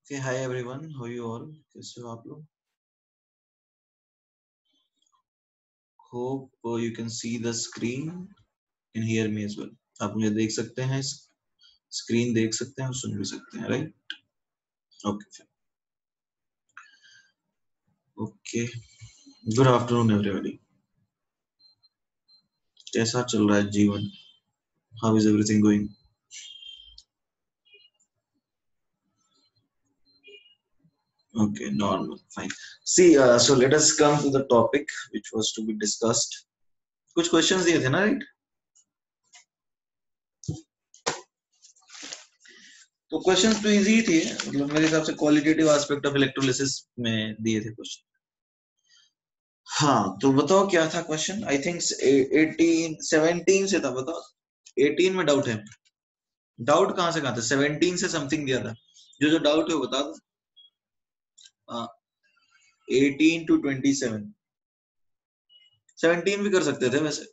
Okay, hi everyone. How are you all? कैसे हो आप लोग? Hope you can see the screen and hear me as well. आप मुझे देख सकते हैं, स्क्रीन देख सकते हैं और सुन भी सकते हैं, right? Okay okay. Good afternoon everybody. कैसा चल रहा है जीवन? How is everything going? Okay, normal, fine. See, so let us come to the topic which was to be discussed. कुछ क्वेश्चंस दिए थे ना, राइट? तो क्वेश्चंस तो इजी थे, मतलब मेरे हिसाब से क्वालिटेटिव एस्पेक्ट ऑफ इलेक्ट्रोलिसिस में दिए थे क्वेश्चन। हाँ, तो बताओ क्या था क्वेश्चन? आई थिंक 18 17 से था, बताओ। 18 में डाउट है? डाउट कहाँ से कहाँ था? 17 से समथिंग दिया था। जो डाउट है वो बता दो। 18 to 27। 17 भी कर सकते थे वैसे।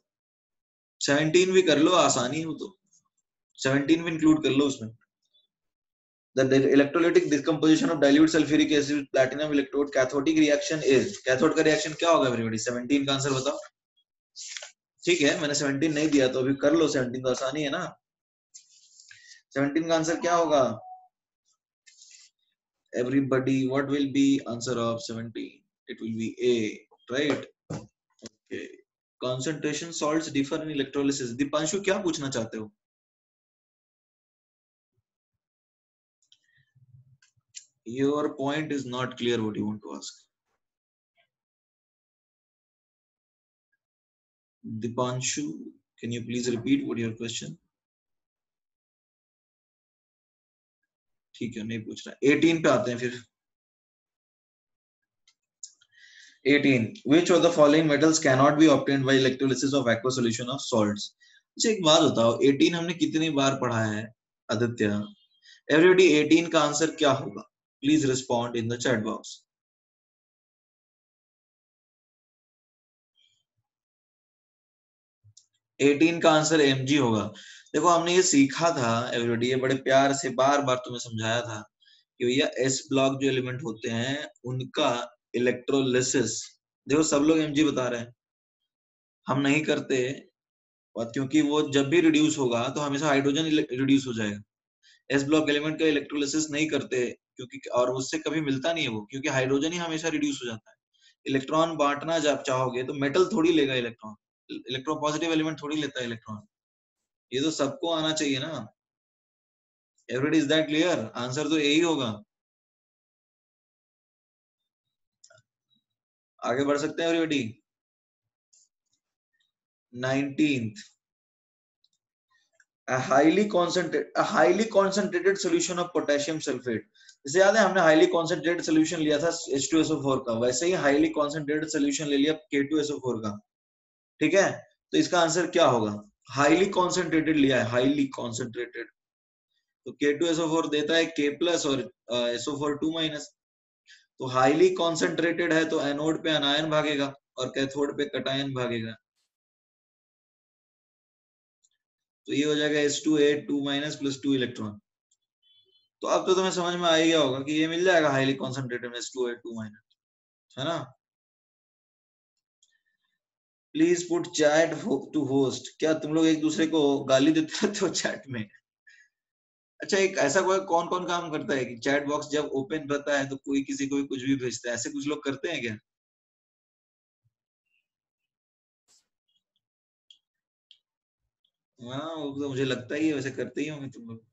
17 भी कर लो, आसानी है वो तो। 17 भी इंक्लूड कर लो उसमें। The electrolytic decomposition of dilute sulfuric acid with platinum electrode cathodic reaction is, cathode का रिएक्शन क्या होगा एवरीबॉडी? 17 का आंसर बताओ। ठीक है, मैंने 17 नहीं दिया तो अभी कर लो। 17 तो आसानी है ना। 17 का आंसर क्या होगा everybody? What will be answer of 17? It will be A, right? Okay. Concentration salts differ in electrolysis. Deepanshu क्या पूछना चाहते हो? Your point is not clear. What you want to ask? Dipanshu, can you please repeat what your question? ठीक है, नहीं पूछ रहा। 18 पे आते हैं फिर। 18. Which of the following metals cannot be obtained by electrolysis of aqueous solution of salts? अच्छा एक बात बताओ, 18 हमने कितनी बार पढ़ा है आदित्य? एवरीबॉडी 18 का आंसर क्या होगा? Please respond in the chat box. 18 का आंसर Mg होगा। देखो हमने ये सीखा था एवरीबॉडी, ये बड़े प्यार से बार बार तुम्हें समझाया था कि भैया एस ब्लॉक जो एलिमेंट होते हैं उनका इलेक्ट्रोलिसिस, देखो सब लोग Mg बता रहे हैं, हम नहीं करते। और क्योंकि वो जब भी रिड्यूस होगा तो हमेशा हाइड्रोजन रिड्यूस हो जाएगा। एस ब्लॉक एलिमेंट का इलेक्ट्रोलिसिस नहीं करते क्योंकि, और उससे कभी मिलता नहीं है वो, क्योंकि हाइड्रोजन ही हमेशा रिड्यूस हो जाता है। इलेक्ट्रॉन बांटना जब चाहोगे तो मेटल थोड़ी लेगा इलेक्ट्रॉन, इलेक्ट्रोपॉजिटिव एलिमेंट थोड़ी लेता है इलेक्ट्रॉन। ये तो सबको आना चाहिए ना। Everybody, is that clear? Answer तो यही होगा। आगे बढ़ सकते हैं everybody. 19th, a highly concentrated solution of potassium sulfate। जैसे याद है हमने हाईली कॉन्सेंट्रेटेड सोल्यूशन लिया था H2SO4 का, वैसे ही हाईली कॉन्सेंट्रेटेड सोल्यूशन ले लिया K2SO4 का। ठीक है, तो इसका आंसर क्या होगा? हाईली कॉन्सेंट्रेटेड लिया है, हाईली कॉन्सेंट्रेटेड, तो K2SO4 देता है K प्लस और SO4 2-। तो हाईली कॉन्सेंट्रेटेड है तो एनोड पे अनायन भागेगा और कैथोड पे कटायन भागेगा, तो ये हो जाएगा H2A2- प्लस 2 इलेक्ट्रॉन। तो अब तो तुम्हें समझ में आ ही गया होगा कि ये मिल जाएगा हाईली कॉन्सेंट्रेटेड में H2A2-, है ना। Please put chat to host. क्या तुम लोग एक दूसरे को गाली देते रहते हो चैट में? अच्छा, एक ऐसा कोई कौन कौन काम करता है कि चैट बॉक्स जब ओपन रहता है तो कोई किसी को भी कुछ भी भेजता है? ऐसे कुछ लोग करते हैं क्या? हाँ, वो तो मुझे लगता ही है, वैसे करते ही होंगे तुम लोग।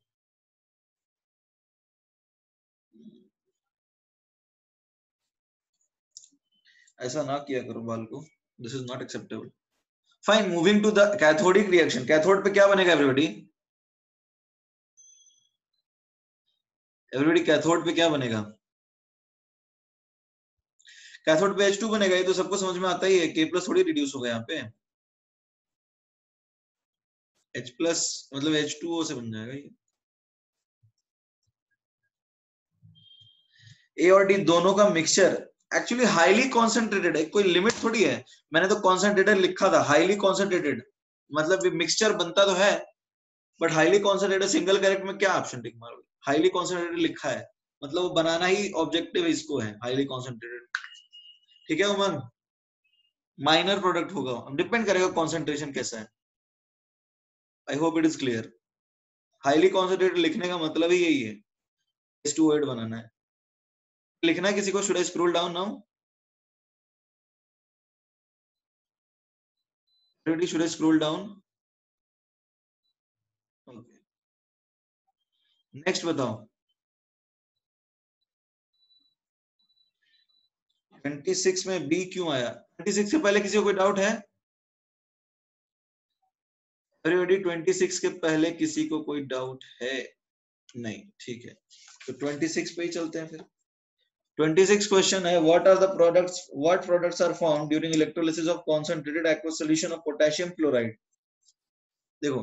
ऐसा ना किया करो बाल को, this is not acceptable. Fine, moving to the cathodic reaction. Cathode पे क्या बनेगा एवरीबॉडी? एवरीबॉडी, कैथोड पे क्या बनेगा? कैथोड पे H2 बनेगा, ये तो सबको समझ में आता ही है। K प्लस थोड़ी रिड्यूस होगा यहाँ पे, H प्लस मतलब H2O से बन जाएगा ये। ए और डी दोनों का मिक्सचर एक्चुअली हाईली कॉन्सेंट्रेटेड है, कोई लिमिट थोड़ी है। मैंने तो कॉन्सेंट्रेटेड लिखा था, हाईली कॉन्सेंट्रेटेड मतलब मिक्सचर बनता तो है, but highly concentrated single character में क्या ऑप्शन टिक मारोगे? हाईली कॉन्सेंट्रेटेड लिखा है। मतलब वो बनाना ही ऑब्जेक्टिव इसको है, हाईली कॉन्सेंट्रेटेड। ठीक है उमंग, माइनर प्रोडक्ट होगा, अब डिपेंड करेगा कॉन्सेंट्रेशन कैसा है। I hope it is clear. Highly concentrated लिखने का मतलब ही यही है, H2O8 बनाना है। लिखना है किसी को? Should I scroll down now? Should I scroll down? Okay, next बताओ। 26 में बी क्यों आया? 26 से पहले किसी को कोई डाउट है? एवरीबॉडी 26 के पहले किसी को कोई डाउट है? नहीं, ठीक है, तो 26 पे ही चलते हैं फिर। 26 क्वेश्चन है, what products are formed during electrolysis of concentrated aqueous solution of potassium chloride? देखो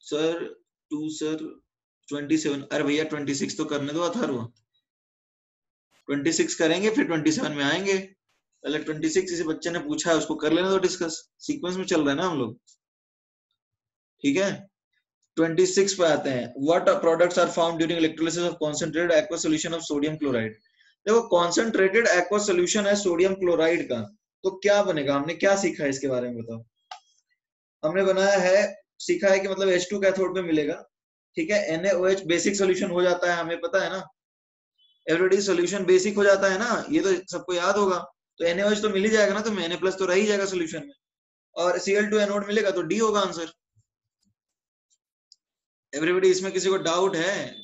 सर, सर 27, अरे भैया 26 तो करने दो अथर्व, 26 करेंगे फिर 27 में आएंगे। पहले 26 किसी बच्चे ने पूछा है उसको कर लेने दो डिस्कस, सीक्वेंस में चल रहे हैं ना हम लोग। ठीक है, 26 पे आते हैं। What products are formed during electrolysis of concentrated aqueous solution of sodium chloride? देखो कॉन्सेंट्रेटेड aqueous solution है सोडियम क्लोराइड का, तो क्या बनेगा? हमने क्या सीखा है इसके बारे में बताओ? हमने बनाया है, सीखा है कि मतलब H2 कैथोड में मिलेगा। ठीक है, NaOH बेसिक सोल्यूशन हो जाता है, हमें पता है ना, एवरीबॉडी सोल्यूशन बेसिक हो जाता है ना, ये तो सबको याद होगा। तो NaOH तो मिल ही जाएगा ना, तो Na+ तो रह ही जाएगा सोल्यूशन में, और Cl2 एनोड मिलेगा, तो डी होगा आंसर। एवरीबॉडी, इसमें किसी को डाउट है?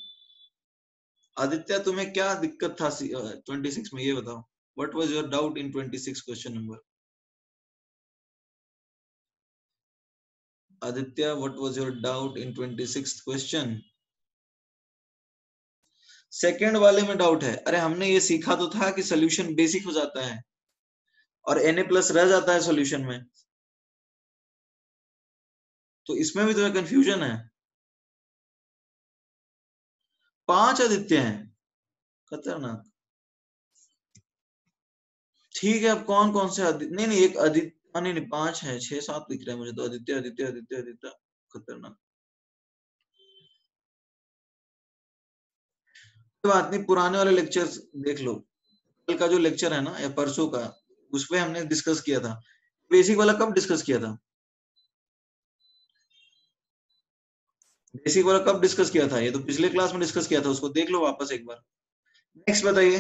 आदित्य तुम्हें क्या दिक्कत था 26 में, ये बताओ। What was your doubt in 26 question number? Aditya, what was your doubt in 26 question? Second वाले में डाउट है? अरे हमने ये सीखा तो था कि सोल्यूशन बेसिक हो जाता है और Na+ रह जाता है सोल्यूशन में, तो इसमें भी तुम्हें कंफ्यूजन है। 5 आदित्य हैं, खतरनाक। ठीक है, अब कौन कौन से नहीं नहीं, एक आदित्य, नहीं नहीं 5 है, 6 7 दिख रहे हैं मुझे तो, आदित्य आदित्य आदित्य आदित्य, खतरनाक। बात नहीं, पुराने वाले लेक्चर्स देख लो, कल का जो लेक्चर है ना या परसों का, उसपे हमने डिस्कस किया था। बेसिक वाला कब डिस्कस किया था? बेसिक वाला कब डिस्कस किया था? ये तो पिछले क्लास में डिस्कस किया था, उसको देख लो वापस एक बार। नेक्स्ट बताइए।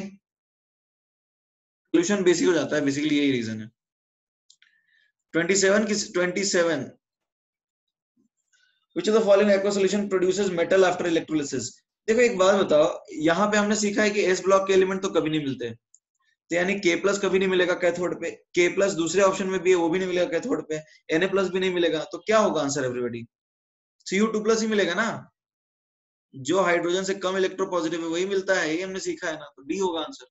सोल्यूशन बेसिक हो जाता है, बेसिकली यही रीजन है। 27 which of the following aqueous solution produces metal after electrolysis? देखो एक बात बताओ, यहाँ पे हमने सीखा है कि एस ब्लॉक के एलिमेंट तो कभी नहीं मिलते, तो यानी K+ कभी नहीं मिलेगा कैथोड पे, K+ दूसरे ऑप्शन में भी है, वो भी नहीं मिलेगा कैथोड पे, Na+ भी नहीं मिलेगा, तो क्या होगा आंसर एवरीबॉडी? Cu2+ ही मिलेगा ना, जो हाइड्रोजन से कम इलेक्ट्रोपॉजिटिव है वही मिलता है, ये हमने सीखा है ना, तो डी होगा आंसर।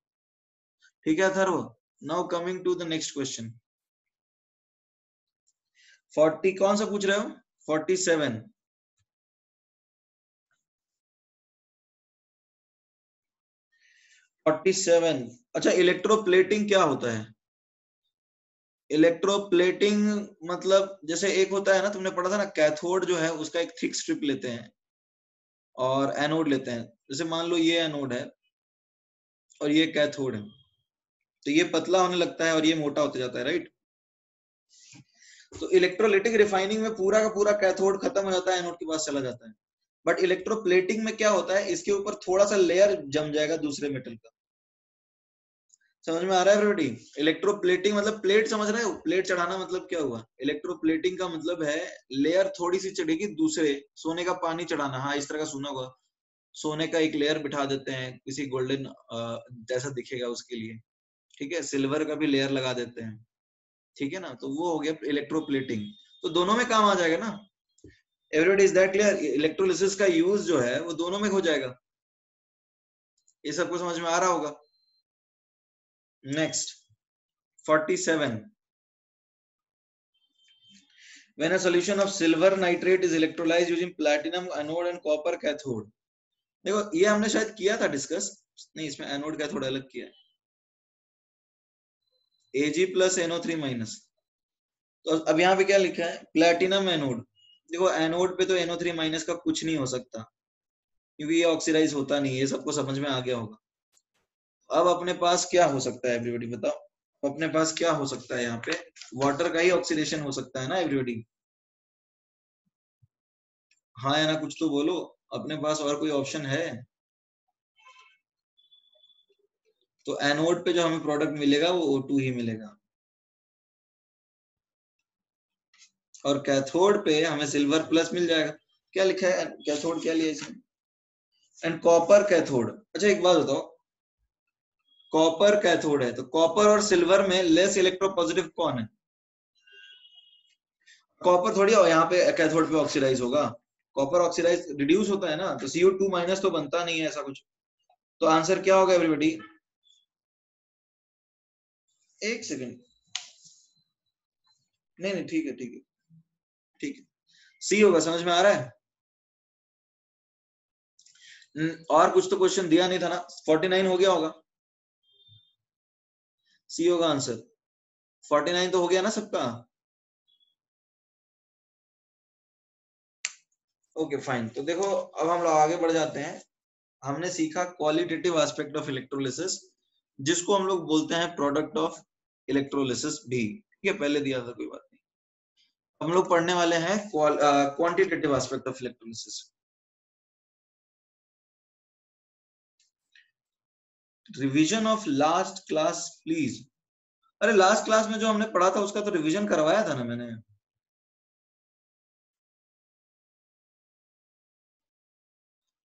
ठीक है Atharva, now coming to the next question. 40 कौन सा पूछ रहे हो? 47। 47, अच्छा इलेक्ट्रोप्लेटिंग क्या होता है? इलेक्ट्रोप्लेटिंग मतलब जैसे एक होता है ना, तुमने पढ़ा था ना, कैथोड जो है उसका एक थिक स्ट्रिप लेते हैं और एनोड लेते हैं। जैसे मान लो ये एनोड है और ये कैथोड है, तो ये पतला होने लगता है और ये मोटा होते जाता है, राइट? तो इलेक्ट्रोलिटिक रिफाइनिंग में पूरा का पूरा कैथोड खत्म हो जाता है, एनोड के पास चला जाता है। बट इलेक्ट्रोप्लेटिंग में क्या होता है, इसके ऊपर थोड़ा सा लेयर जम जाएगा दूसरे मेटल का। समझ में आ रहा है एवरीबॉडी? इलेक्ट्रोप्लेटिंग मतलब प्लेट, समझ रहे हो? प्लेट चढ़ाना मतलब क्या हुआ? इलेक्ट्रोप्लेटिंग का मतलब है लेयर थोड़ी सी चढ़ेगी दूसरे, सोने का पानी चढ़ाना, हाँ इस तरह का सुना होगा, सोने का एक लेयर बिठा देते हैं किसी गोल्डन जैसा दिखेगा उसके लिए, ठीक है, सिल्वर का भी लेयर लगा देते हैं, ठीक है ना, तो वो हो गया इलेक्ट्रोप्लेटिंग। तो दोनों में काम आ जाएगा ना। Everybody, is that clear? Electrolysis का यूज जो है वो दोनों में हो जाएगा, ये सबको समझ में आ रहा होगा। Next 47, when a solution of silver nitrate is electrolyzed using platinum anode and copper cathode। देखो ये हमने शायद किया था डिस्कस, नहीं इसमें एनोड कैथोड अलग किया है, Ag+NO3-। तो अब यहाँ पे क्या लिखा है? Platinum anode. देखो एनोड पे तो NO3- का कुछ नहीं हो सकता, क्योंकि ये ऑक्सीडाइज होता नहीं है, ये सबको समझ में आ गया होगा। अब अपने पास क्या हो सकता है एवरीबॉडी, बताओ अपने पास क्या हो सकता है यहाँ पे? वाटर का ही ऑक्सीडेशन हो सकता है ना एवरीबॉडी? हाँ या ना, कुछ तो बोलो, अपने पास और कोई ऑप्शन है? तो एनोड पे जो हमें प्रोडक्ट मिलेगा वो O2 ही मिलेगा, और कैथोड पे हमें सिल्वर प्लस मिल जाएगा। क्या लिखा है कैथोड, क्या लिया इसमें? And copper cathode. अच्छा एक बात बताओ, कॉपर कैथोड है तो कॉपर और सिल्वर में लेस इलेक्ट्रोपॉजिटिव कौन है? कॉपर थोड़ी हो यहाँ पे कैथोड पे ऑक्सीडाइज होगा, कॉपर ऑक्सीडाइज रिड्यूस होता है ना, तो CO2 माइनस तो बनता नहीं है ऐसा कुछ। तो आंसर क्या होगा एवरीबॉडी? एक सेकंड, नहीं नहीं ठीक है ठीक है ठीक है, सी होगा, समझ में आ रहा है? और कुछ तो क्वेश्चन दिया नहीं था ना, 49 हो गया होगा, सी होगा आंसर। 49 तो हो गया ना सबका? ओके फाइन, तो देखो अब हम लोग आगे बढ़ जाते हैं। हमने सीखा क्वालिटेटिव एस्पेक्ट ऑफ इलेक्ट्रोलिसिस, जिसको हम लोग बोलते हैं प्रोडक्ट ऑफ इलेक्ट्रोलिसिस भी, ठीक है, पहले दिया था कोई बात नहीं। हम लोग पढ़ने वाले हैं quantitative aspect of electrolysis. Revision of last class please. अरे लास्ट क्लास में जो हमने पढ़ा था उसका तो रिवीजन करवाया था ना मैंने।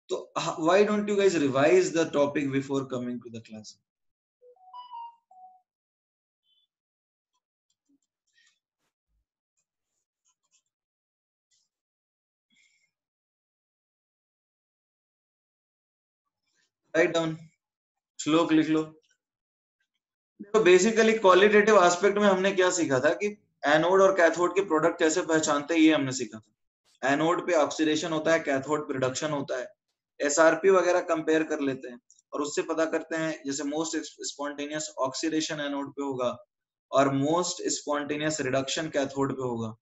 तो why don't you guys revise the topic before coming to the class? Write, Shlok लिख लो। तो बेसिकली क्वालिटेटिव एस्पेक्ट में हमने क्या सीखा था कि एनोड और कैथोड के प्रोडक्ट कैसे पहचानते हैं, ये हमने सीखा था। एनोड पे ऑक्सीडेशन होता है, कैथोड पे रिडक्शन होता है, एसआरपी वगैरह कंपेयर कर लेते हैं और उससे पता करते हैं, जैसे मोस्ट स्पॉन्टेनियस ऑक्सीडेशन एनोड पे होगा और मोस्ट स्पॉन्टेनियस रिडक्शन कैथोड पे होगा।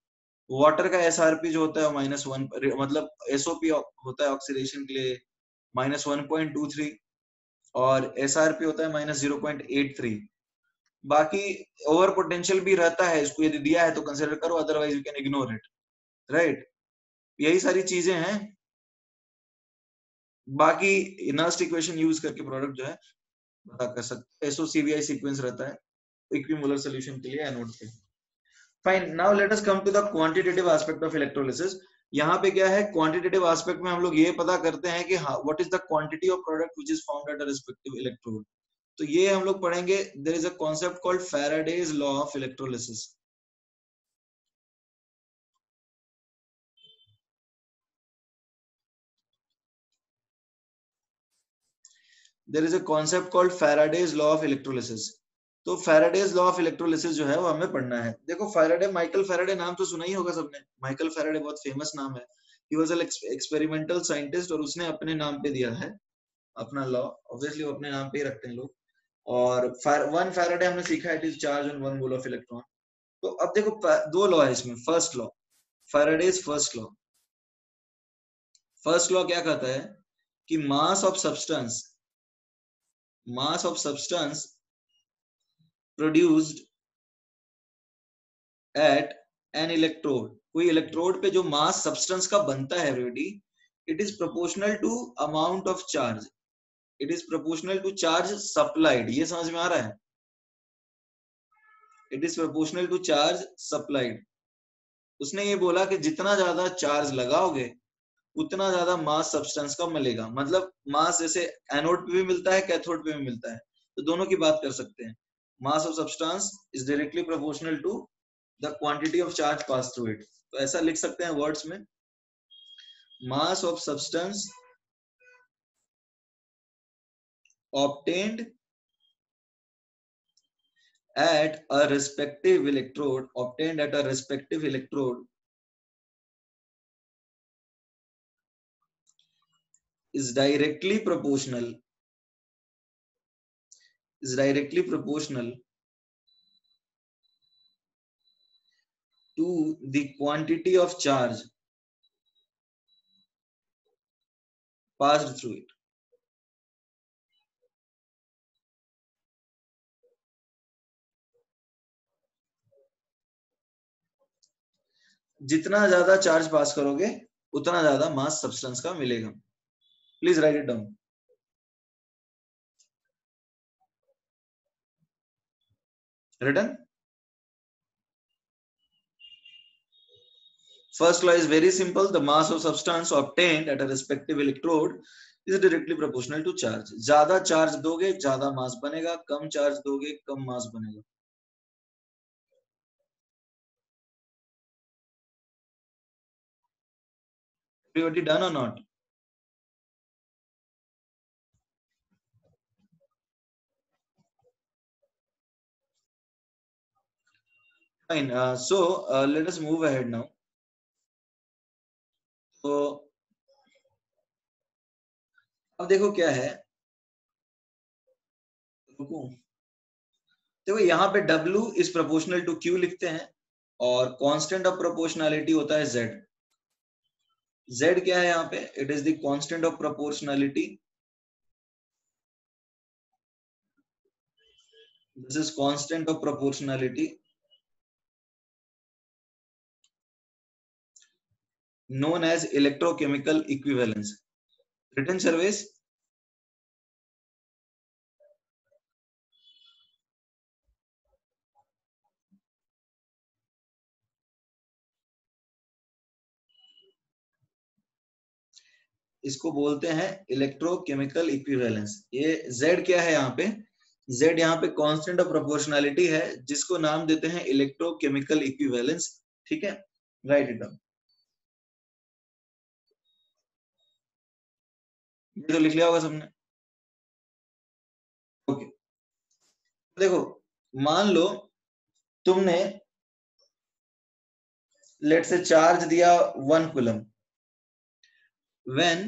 वाटर का एसआरपी जो होता है -1, मतलब एसओपी होता है ऑक्सीडेशन के लिए -1.23, और एसआरपी होता है -0.83। बाकी ओवर पोटेंशियल भी रहता है, इसको यदि दिया है तो कंसिडर करो, otherwise you can ignore it, right? यही सारी चीजें हैं। बाकी नर्स्ट इक्वेशन यूज करके प्रोडक्ट जो है पता कर सकते, एसओसीवीआई सीक्वेंस रहता है इक्विमोलर सॉल्यूशन के लिए एनोड पे। Fine, now let us come to the quantitative aspect of electrolysis. यहाँ पे क्या है, क्वांटिटेटिव एस्पेक्ट में हम लोग ये पता करते हैं कि what is the quantity of product which is found at a respective electrode. तो ये हम लोग पढ़ेंगे, there is a concept called Faraday's law of electrolysis. There is a concept called Faraday's law of electrolysis. तो Faraday's law of electrolysis जो है वो हमें पढ़ना है। देखो फैराडे, माइकल फैराडे नाम तो सुना ही होगा सबने, माइकल फैराडे बहुत फेमस नाम है। He was an experimental scientist और उसने अपने नाम पे दिया है अपना लॉ, ऑब्वियसली वो अपने नाम पे ही रखते हैं लोग। और वन फैराडे हमने सीखा, it is charge on one mole of electron. तो अब देखो दो लॉ है इसमें। First law, Faraday's first law. First law क्या कहता है कि mass of substance produced at an electrode, कोई इलेक्ट्रोड पे जो मास सब्सटेंस का बनता है everybody, it is proportional to amount of charge, it is proportional to charge supplied. ये समझ में आ रहा है? It is proportional to charge supplied. उसने ये बोला कि जितना ज्यादा चार्ज लगाओगे उतना ज्यादा मास सब्सटेंस का मिलेगा। मतलब मास जैसे एनोड पे भी मिलता है, कैथोड पे भी मिलता है, तो दोनों की बात कर सकते हैं। Mass of substance is directly proportional to the quantity of charge pass through it. तो ऐसा लिख सकते हैं वर्ड्स में, mass of substance obtained at a respective electrode is directly proportional to the quantity of charge passed through it. जितना ज्यादा charge पास करोगे उतना ज्यादा मास सब्सटेंस का मिलेगा. Please write it down. Written. First law is very simple. The mass of substance obtained at a respective electrode is directly proportional to charge. ज्यादा charge दोगे ज्यादा मास बनेगा, कम चार्ज दोगे कम मास बनेगा. Everybody done or not? Fine. Let us move ahead now. तो अब देखो क्या है. रुको. देखो यहाँ पे W is proportional to Q लिखते हैं और कांस्टेंट ऑफ प्रोपोर्शनैलिटी होता है Z. Z क्या है यहाँ पे? It is the constant of proportionality. This is constant of proportionality known as electrochemical equivalence. Written surveys. इसको बोलते हैं इलेक्ट्रोकेमिकल इक्विवेलेंस. ये Z क्या है यहाँ पे? Z यहाँ पे कांस्टेंट ऑफ प्रोपोर्शनैलिटी है जिसको नाम देते हैं इलेक्ट्रोकेमिकल इक्विवेलेंस. ठीक है, राइट इट डाउन. ये तो लिख लिया होगा सबने. ओके. देखो मान लो तुमने लेट से चार्ज दिया 1 coulomb. When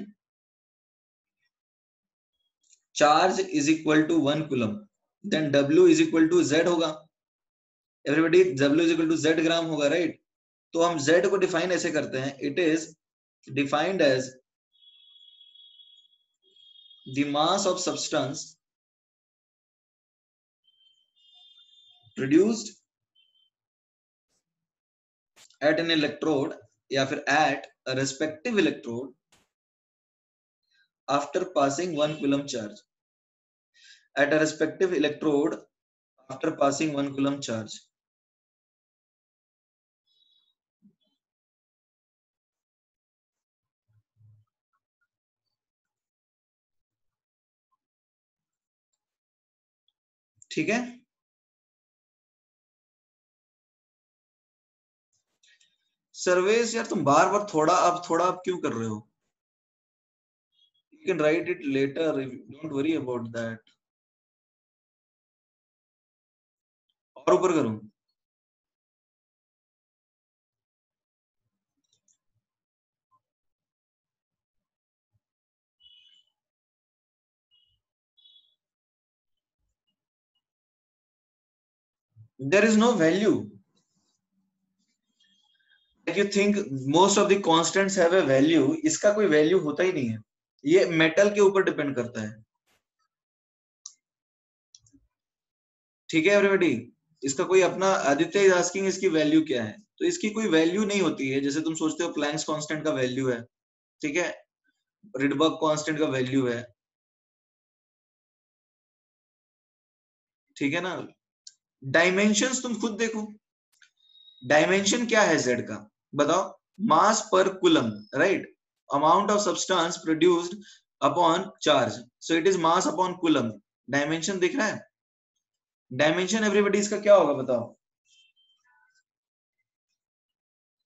charge is equal to 1 coulomb then W is equal to Z होगा. Everybody, W is equal to Z gram होगा, राइट? तो हम Z को डिफाइन ऐसे करते हैं. It is defined as the mass of substance produced at an electrode या फिर at a respective electrode after passing 1 coulomb charge. At a respective electrode after passing 1 coulomb charge. ठीक है. सर्वेस यार तुम बार बार थोड़ा आप क्यों कर रहे हो? You can write it later. Don't worry about that. और ऊपर करूं? There is no value. Like you think most of the constants have a value. इसका कोई वैल्यू होता ही नहीं है. ये मेटल के ऊपर डिपेंड करता है. ठीक है एवरीबॉडी. इसका कोई अपना आदित्य इज आस्किंग इसकी वैल्यू क्या है. तो इसकी कोई वैल्यू नहीं होती है. जैसे तुम सोचते हो प्लैंक्स कांस्टेंट का वैल्यू है, ठीक है, रिडबर्ग कांस्टेंट का वैल्यू है, ठीक है ना. डायमेंशंस तुम खुद देखो. डायमेंशन क्या है Z का? बताओ. मास पर coulomb, right? Amount of substance produced upon charge. So it is mass upon coulomb. Dimension दिख रहा है? डायमेंशन एवरीबॉडी इसका क्या होगा बताओ?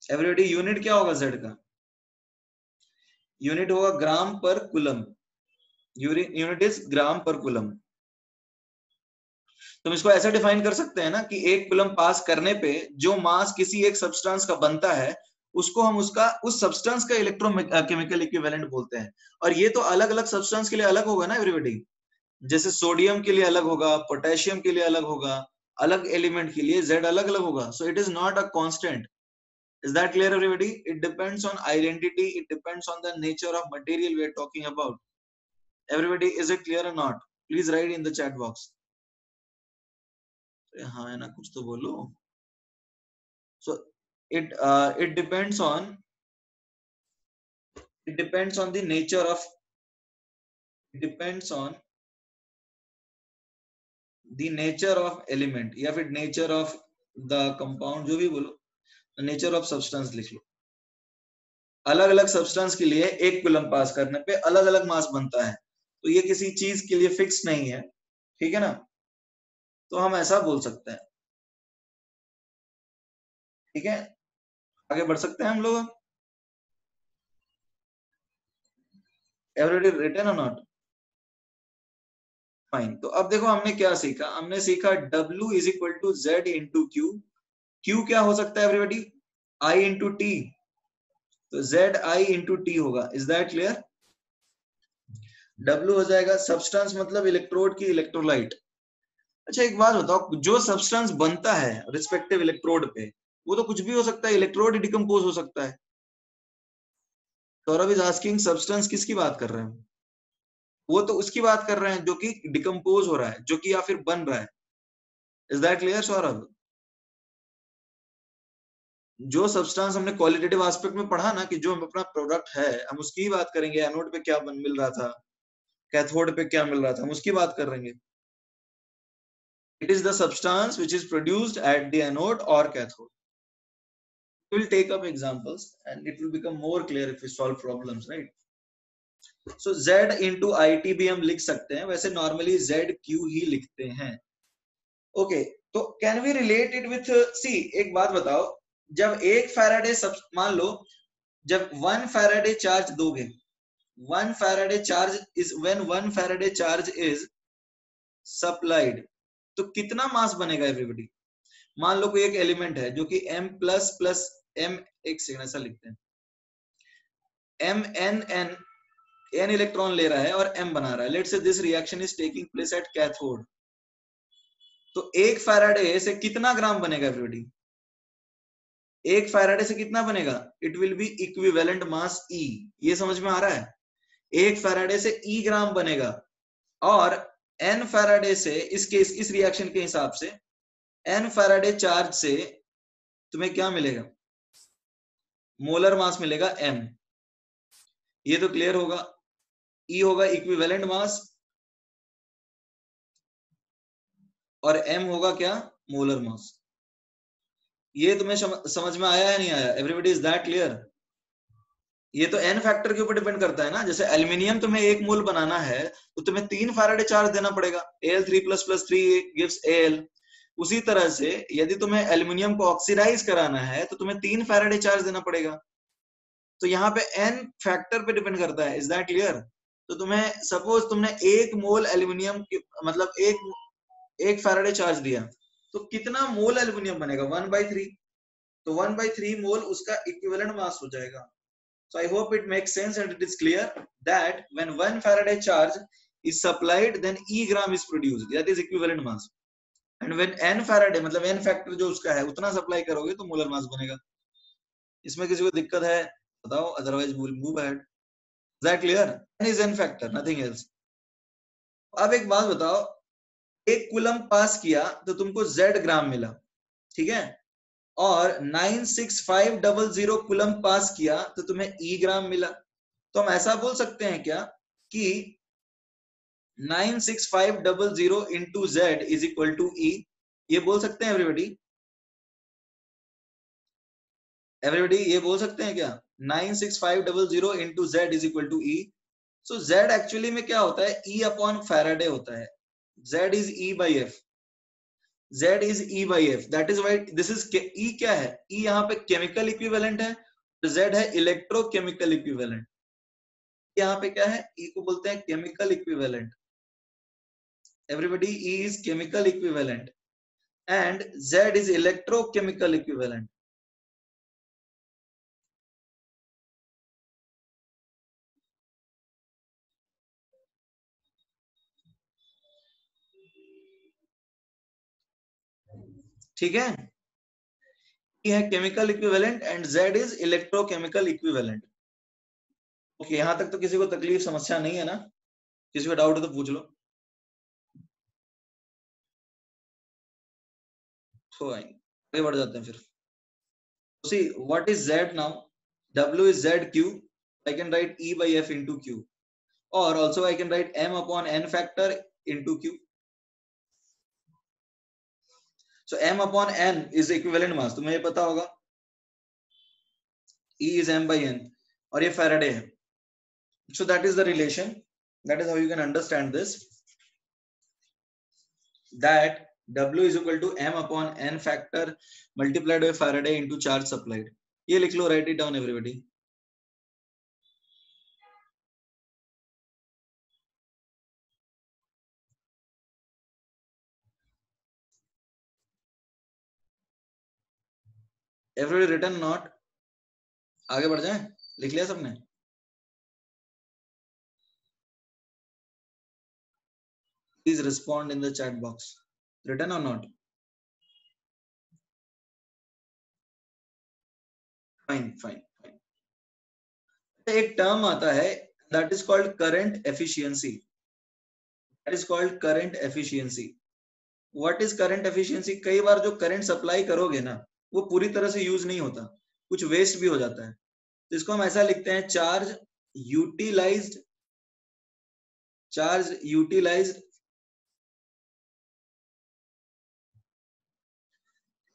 एवरीबॉडी यूनिट क्या होगा Z का? यूनिट होगा ग्राम पर कूलम. यूनिट इज ग्राम पर कूलम. तुम इसको ऐसा डिफाइन कर सकते हैं ना कि 1 कूलम पास करने पे जो मास किसी एक सब्सटेंस का बनता है उसको हम उस सब्सटेंस का इलेक्ट्रोकेमिकल इक्विवेलेंट बोलते हैं. और ये तो अलग अलग सब्सटेंस के लिए अलग होगा ना एवरीबॉडी. जैसे सोडियम के लिए अलग होगा, पोटेशियम के लिए अलग होगा, अलग एलिमेंट के लिए Z अलग अलग होगा. So it is not a constant. Is that clear, everybody? It depends on identity. It depends on the nature of material we are talking about. Everybody, is it clear or not? Please write in the chat box. हाँ है ना, कुछ तो बोलो. So it depends on the nature of element या फिर nature of the compound, जो भी बोलो. नेचर ऑफ सब्सटेंस लिख लो. अलग अलग सब्सटेंस के लिए एक कूलम पास करने पे अलग अलग मास बनता है. तो ये किसी चीज के लिए फिक्स नहीं है, ठीक है ना. तो हम ऐसा बोल सकते हैं, ठीक है. आगे बढ़ सकते हैं हम लोग. एवरीबॉडी रिटन और नॉट? फाइन. तो अब देखो हमने क्या सीखा. हमने सीखा W is equal to Z into q. Q क्या हो सकता है एवरीबॉडी? I into t. तो ZI इंटू टी होगा. Is that clear? W हो जाएगा सब्सटेंस मतलब इलेक्ट्रोड की इलेक्ट्रोलाइट. अच्छा एक बात बताओ, जो सब्सटेंस बनता है रिस्पेक्टिव इलेक्ट्रोड पे, वो तो कुछ भी हो सकता है. इलेक्ट्रोड डिकम्पोज हो सकता है. सौरभ इज आस्किंग सब्सटेंस किसकी बात कर रहे हैं? वो तो उसकी बात कर रहे हैं जो कि डिकम्पोज हो रहा है, जो कि या फिर बन रहा है. Is that clear Saurabh? जो सब्सटेंस हमने क्वालिटेटिव एस्पेक्ट में पढ़ा ना, कि जो अपना प्रोडक्ट है हम उसकी ही बात करेंगे. एनोड पे क्या मिल रहा था, कैथोड पे क्या मिल रहा था, हम उसकी बात कर रहे हैं. It is the substance which is produced at the anode और cathode. We'll take up examples and it will become more clear if we solve problems, right? So Z into IT भी हम लिख सकते हैं. वैसे normally ZQ ही लिखते हैं. Okay, तो can we relate it with see, एक बात बताओ. जब एक फैराडे मान लो, जब 1 फैराडे चार्ज दोगे, 1 Faraday charge is when 1 Faraday charge is supplied, तो कितना मास बनेगा एवरीबॉडी? मान लो कोई एक एलिमेंट है जो कि M प्लस प्लस M, एक सेकंड ऐसा लिखते हैं, n इलेक्ट्रॉन ले रहा है और M बना रहा है. Let's say this reaction is taking place at cathode. तो एक फैराडे से कितना ग्राम बनेगा एवरीबॉडी? एक फैराडे से कितना बनेगा? It will be equivalent mass E. ये समझ में आ रहा है? एक फैराडे से E ग्राम बनेगा. और n फैराडे से इस रिएक्शन के हिसाब से n फैराडे चार्ज से तुम्हें क्या मिलेगा? मोलर मास मिलेगा M. ये तो क्लियर होगा. E होगा इक्विवेलेंट मास और M होगा क्या? Molar mass. ये तुम्हें समझ में आया है नहीं आया? Everybody is that clear? ये तो n फैक्टर के ऊपर डिपेंड करता है ना. जैसे एल्यूमिनियम तुम्हें 1 मोल बनाना है तो तुम्हें 3 फैराडे चार्ज देना पड़ेगा. Al3++3 gives Al. उसी तरह से यदि तुम्हें एल्यूमिनियम को ऑक्सीडाइज कराना है तो तुम्हें 3 फैराडे चार्ज देना पड़ेगा. तो यहाँ पे n फैक्टर पे डिपेंड करता है. Is that clear? तो तुम्हें सपोज तुमने 1 मोल एल्यूमिनियम मतलब एक फैराडे चार्ज दिया, तो कितना मोल एल्यूमिनियम बनेगा? 1/3. तो 1/3 मोल उसका इक्विवेलेंट मास हो जाएगा. So I hope it makes sense and it is clear that when 1 Faraday charge is supplied, then E gram is produced. That is equivalent mass. And when n Faraday मतलब n factor जो उसका है उतना supply करोगे तो molar mass बनेगा. इसमें किसी को दिक्कत है बताओ, otherwise we'll move ahead. Is that clear? N is n factor, nothing else. अब एक बात बताओ, एक कूलम पास किया तो तुमको Z ग्राम मिला, ठीक है. और 96500 कूलम पास किया तो तुम्हें E ग्राम मिला. तो हम ऐसा बोल सकते हैं क्या कि 96500 into Z is equal to E? ये बोल सकते हैं एवरीबॉडी? ये बोल सकते हैं क्या? 96500 into Z is equal to E. So Z actually में क्या होता है? E अपॉन फैराडे होता है. Z is E by F. Z is E by F. That is why this is E. क्या है? E यहाँ पे केमिकल इक्विवेलेंट है, Z है इलेक्ट्रोकेमिकल इक्विवेलेंट. यहाँ पे क्या है? E को बोलते हैं chemical equivalent. Everybody, E is chemical equivalent and Z is electrochemical equivalent. ठीक है. E है chemical equivalent and Z is electrochemical equivalent. Okay, यहां तक तो किसी को तकलीफ समस्या नहीं है ना? किसी को डाउट है तो पूछ लो। तो आगे बढ़ जाते हैं फिर। See, what is Z now? W is ZQ. I can write E by F into Q. Or also I can write M upon N factor into Q. So M upon N is equivalent mass. तुम्हें ये पता होगा। E is M by N. और ये Faraday है। So that is the relation. That is how you can understand this. That W is equal to M upon N factor multiplied by Faraday into charge supplied. ये लिख लो, write it down everybody. Everybody written not? आगे बढ़ जाए, लिख लिया सबने? Please respond in the chat box. Written or not? Fine, fine, fine. एक term आता है that is called current efficiency. That is called current efficiency. What is current efficiency? कई बार जो करंट सप्लाई करोगे ना, वो पूरी तरह से यूज नहीं होता, कुछ वेस्ट भी हो जाता है। तो इसको हम ऐसा लिखते हैं, charge utilized, charge utilized,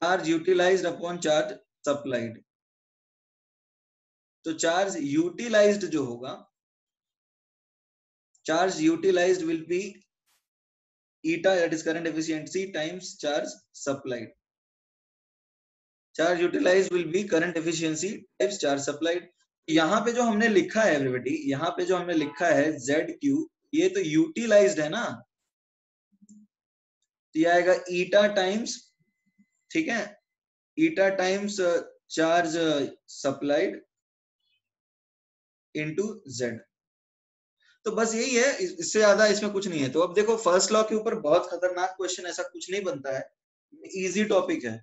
charge utilized upon charge supplied. तो चार्ज यूटिलाइज्ड जो होगा, charge utilized will be eta, that is current efficiency, times charge supplied. Charge utilized will be current efficiency times charge supplied. यहाँ पे जो हमने लिखा है everybody, यहाँ पे जो हमने लिखा है ZQ, ये तो यूटिलाइज्ड है ना, तो ये आएगा ईटा टाइम्स, ठीक है, eta times charge supplied into Z। तो बस यही है, इससे ज्यादा इसमें कुछ नहीं है। तो अब देखो, फर्स्ट लॉ के ऊपर बहुत खतरनाक क्वेश्चन ऐसा कुछ नहीं बनता है, इजी टॉपिक है,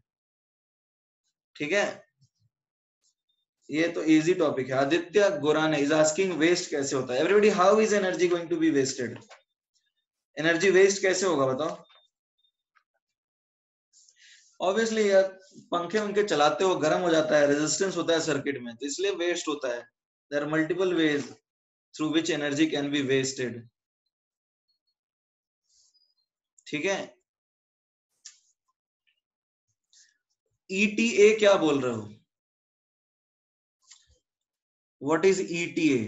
ठीक है, ये तो इजी टॉपिक है। Aditya Gorane is asking waste कैसे होता है। Everybody, how is energy going to be wasted? Energy waste कैसे होगा बताओ? ऑब्वियसली यार, पंखे उनके चलाते हो, गर्म हो जाता है, रेजिस्टेंस होता है सर्किट में, तो इसलिए वेस्ट होता है। There are multiple ways through which energy can be wasted, ठीक है। ETA क्या बोल रहे हो? What is ETA?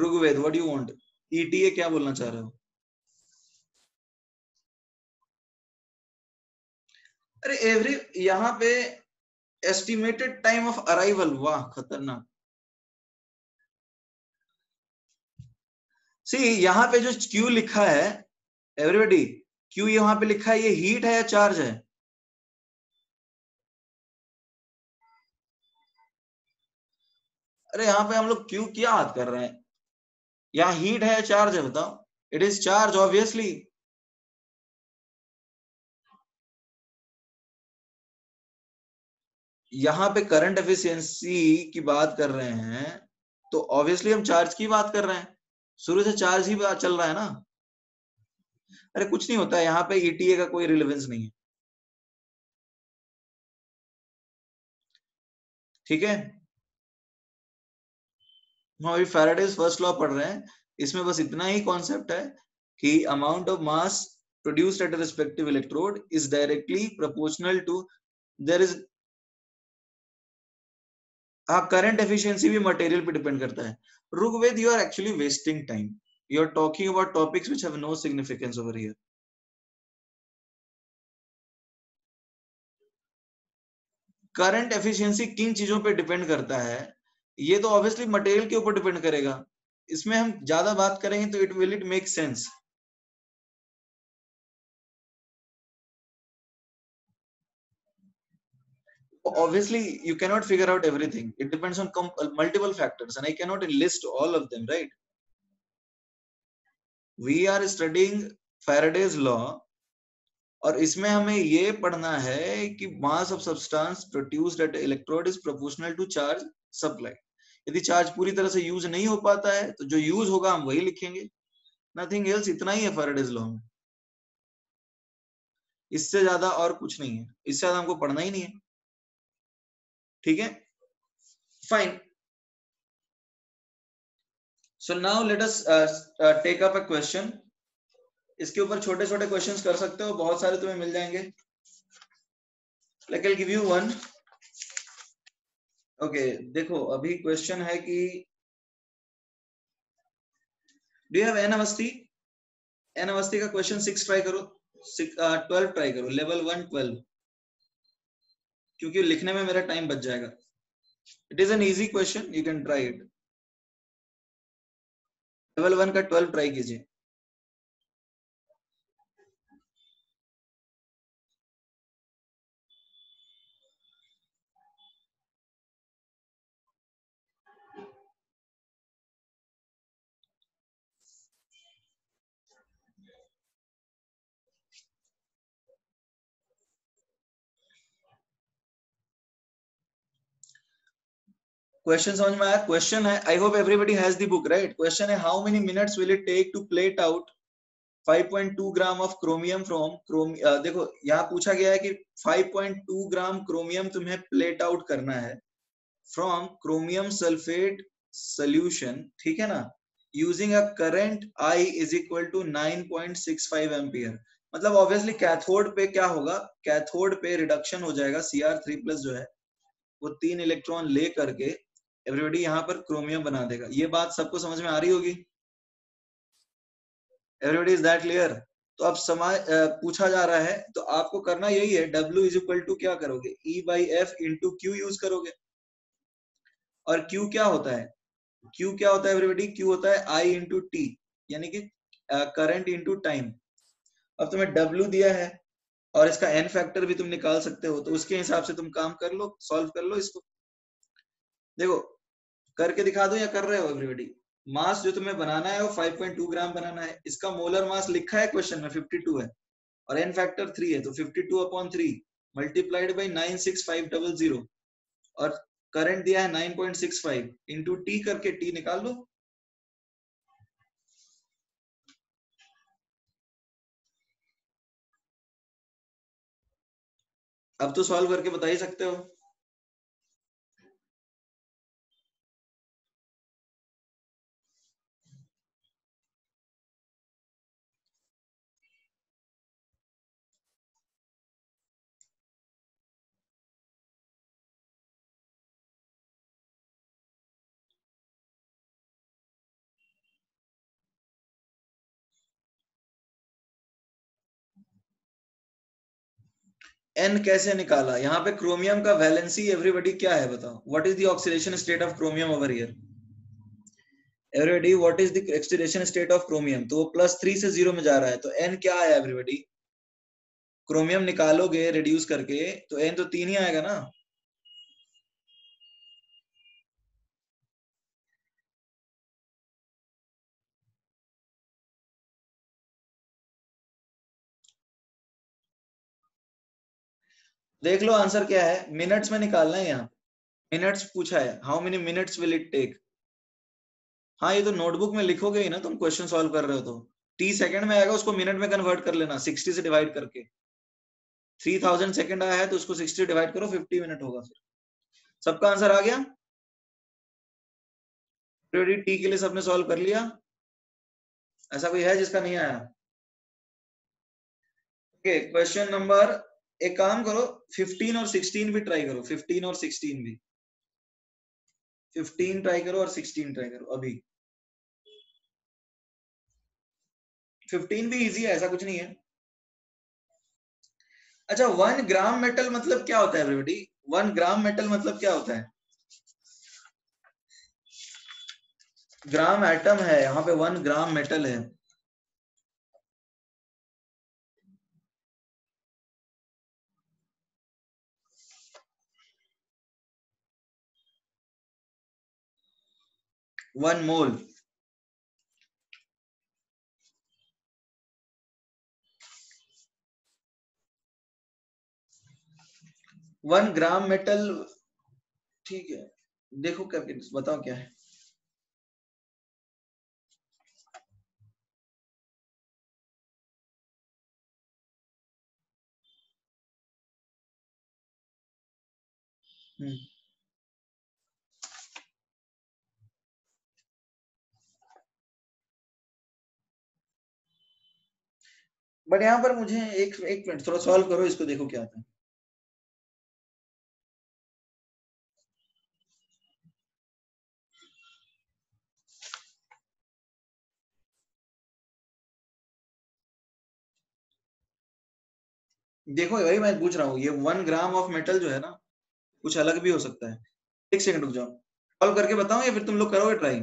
Rigved, what you want? ETA क्या बोलना चाह रहे हो? अरे एवरी, यहाँ पे एस्टिमेटेड टाइम ऑफ अराइवल, वाह खतरनाक। सी, यहाँ पे जो Q लिखा है एवरीबॉडी, Q यहाँ पे लिखा है, ये हीट है या चार्ज है? अरे यहाँ पे हम लोग Q क्या बात कर रहे हैं? यहाँ हीट है या चार्ज है बताओ? It is charge obviously. यहाँ पे करंट एफिशिएंसी की बात कर रहे हैं, तो ऑब्वियसली हम चार्ज की बात कर रहे हैं, शुरू से चार्ज ही चल रहा है ना। अरे कुछ नहीं होता है, यहाँ पे ETA का कोई रिलेवेंस नहीं है, ठीक है। हम अभी फैराडेज फर्स्ट लॉ पढ़ रहे हैं, इसमें बस इतना ही कॉन्सेप्ट है कि amount of mass produced at respective electrode is directly proportional to, there is, हाँ, करंट एफिशिएंसी भी मटेरियल पे डिपेंड करता है। Rigved, you are actually wasting time, you are talking about topics which have no significance over here. Current efficiency किन चीजों पे depend करता है, ये तो ऑब्वियसली मटेरियल के ऊपर डिपेंड करेगा। इसमें हम ज्यादा बात करेंगे तो it make sense. Obviously you cannot figure out everything, it depends on multiple factors and I cannot list all of them, right? We are studying Faraday's law, और इसमें हमें ये पढ़ना है कि mass of substance produced at electrode is proportional to charge supply. यदि charge पूरी तरह से यूज नहीं हो पाता है तो जो यूज होगा हम वही लिखेंगे, नथिंग एल्स। इतना ही है फैराडेज लॉ में, इससे ज्यादा और कुछ नहीं है, इससे ज्यादा हमको पढ़ना ही नहीं है। ठीक है, fine. So now let us take up a question. इसके ऊपर छोटे छोटे क्वेश्चंस कर सकते हो, बहुत सारे तुम्हें मिल जाएंगे। Like I will give you one. Okay, देखो अभी क्वेश्चन है कि do you have an Awasthi? An Awasthi का क्वेश्चन 6 ट्राई करो, 12 ट्राई करो, लेवल 1 12, क्योंकि लिखने में मेरा टाइम बच जाएगा। It is an easy question, you can try it. Level 1 का 12 ट्राई कीजिए। क्वेश्चन समझ में आया? क्वेश्चन है, I hope everybody has the book, right? Question है, how many minutes will it take to plate out 5.2 gram of chromium from देखो यहाँ पूछा गया है कि 5.2 ग्राम क्रोमियम तुम्हें प्लेट आउट करना है फ्रॉम क्रोमियम सल्फेट सोल्यूशन, ठीक है ना, using a current I is equal to 9.65 ampere. मतलब ऑब्वियसली कैथोड पे क्या होगा, कैथोड पे रिडक्शन हो जाएगा, Cr3+ जो है वो 3 इलेक्ट्रॉन ले करके एवरीबॉडी यहाँ पर क्रोमियम बना देगा। ये बात सबको समझ में आ रही होगी? Everybody is that clear? तो अब पूछा जा रहा है, तो आपको करना यही है, W इज इक्वल टू क्या करोगे, E/F इंटू Q यूज करोगे। और Q क्या होता है? Q क्या होता है एवरीबॉडी? Q होता है I इंटू टी, यानी कि करंट इंटू टाइम। अब तुम्हें W दिया है और इसका n फैक्टर भी तुम निकाल सकते हो, तो उसके हिसाब से तुम काम कर लो, सॉल्व कर लो इसको। देखो करके दिखा दो या कर रहे हो एवरीबॉडी? मास जो तुम्हें बनाना है वो 5.2 ग्राम बनाना है। इसका मोलर मास लिखा है क्वेश्चन में 52 है और n फैक्टर 3 है, तो 52/3 मल्टीप्लाइड बाई 96500, और करंट दिया है 9.65 इंटू टी करके टी निकाल लो। अब तो सॉल्व करके बता ही सकते हो। एन कैसे निकाला? यहाँ पे क्रोमियम का वैलेंसी एवरीबॉडी क्या है बताओ? What is the oxidation state of chromium over here? Everybody what is the oxidation state of chromium? तो वो +3 से 0 में जा रहा है, तो एन क्या आया एवरीबॉडी? क्रोमियम निकालोगे रिड्यूस करके तो एन तो 3 ही आएगा ना। देख लो आंसर क्या है, मिनट्स में निकालना है। यहाँ मिनट्स पूछा है, how many minutes will it take. हाँ ये तो नोटबुक में लिखोगे ही ना, तुम क्वेश्चन सॉल्व कर रहे हो तो टी सेकंड में आएगा, उसको मिनट में कन्वर्ट कर लेना 60 से डिवाइड करके। 3000 सेकंड आया है तो उसको 60 डिवाइड करो, 50 मिनट होगा। फिर सबका आंसर आ गया? टी के लिए सबने सॉल्व कर लिया? ऐसा कोई है जिसका नहीं आया? ओके, क्वेश्चन नंबर, एक काम करो 15 और 16 भी ट्राई करो, 15 और 16 भी, 15 ट्राई करो और 16 ट्राई करो अभी। 15 भी इजी है, ऐसा कुछ नहीं है। अच्छा, 1 ग्राम मेटल मतलब क्या होता है एवरीबॉडी? 1 ग्राम मेटल मतलब क्या होता है? ग्राम एटम है, यहाँ पे 1 ग्राम मेटल है। One mole. 1 ग्राम मेटल, ठीक है, देखो क्या, बताओ क्या है। बट यहाँ पर मुझे एक एक मिनट थोड़ा सॉल्व करो इसको, देखो क्या आता है। देखो भाई मैं पूछ रहा हूँ, ये 1 ग्राम ऑफ मेटल जो है ना, कुछ अलग भी हो सकता है। एक सेकंड रुक जाओ, सॉल्व करके बताऊं या फिर तुम लोग करोगे ट्राई?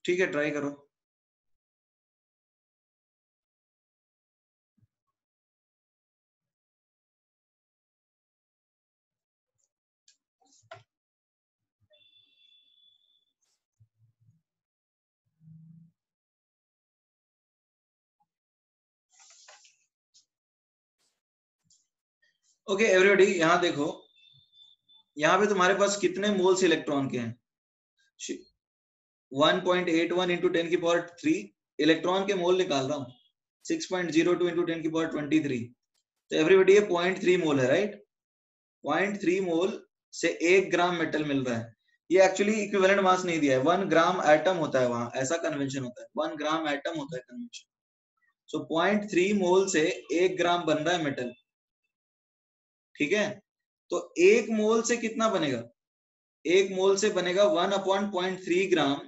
ठीक है, ट्राई करो। ओके एवरीबॉडी, यहाँ देखो, यहाँ पे तुम्हारे पास कितने मोल्स इलेक्ट्रॉन के हैं? 1.81 इंटू 10 की पावर 3 इलेक्ट्रॉन के मोल निकाल रहा हूँ। 6.02 इंटू 10 की पावर 23, तो एवरीबॉडी ये 0.3 मोल है, राइट? 0.3 मोल से 1 ग्राम मेटल मिल रहा है। ये एक्चुअली इक्विवेलेंट मास नहीं दिया है, 1 ग्राम एटम होता है वहां, ऐसा कन्वेंशन होता है, 1 ग्राम एटम होता है कन्वेंशन। सो 0.3 मोल से 1 ग्राम बन रहा है मेटल, ठीक है? तो 1 मोल से कितना बनेगा? 1 मोल से बनेगा 1/0.3 ग्राम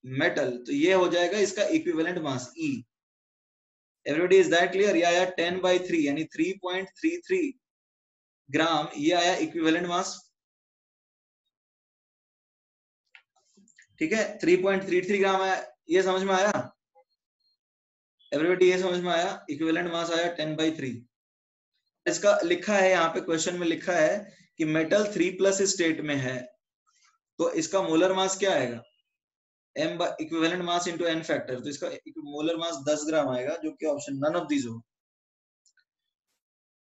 मेटल, तो ये हो जाएगा इसका equivalent mass E। Everybody is that clear? ये आया 10/3 यानी 3.33 ग्राम, ये आया इक्विवेलेंट मास, ठीक है? 3.33 ग्राम है, ये समझ में आया एवरीबॉडी? ये समझ में आया, इक्विवेलेंट मास आया 10/3। इसका लिखा है यहाँ पे क्वेश्चन में, लिखा है कि मेटल 3+ स्टेट में है, तो इसका मोलर मास क्या आएगा? m equivalent mass into n factor, तो इसका मोलर मास 10 ग्राम आएगा, जो कि ऑप्शन नन ऑफ दीज हो।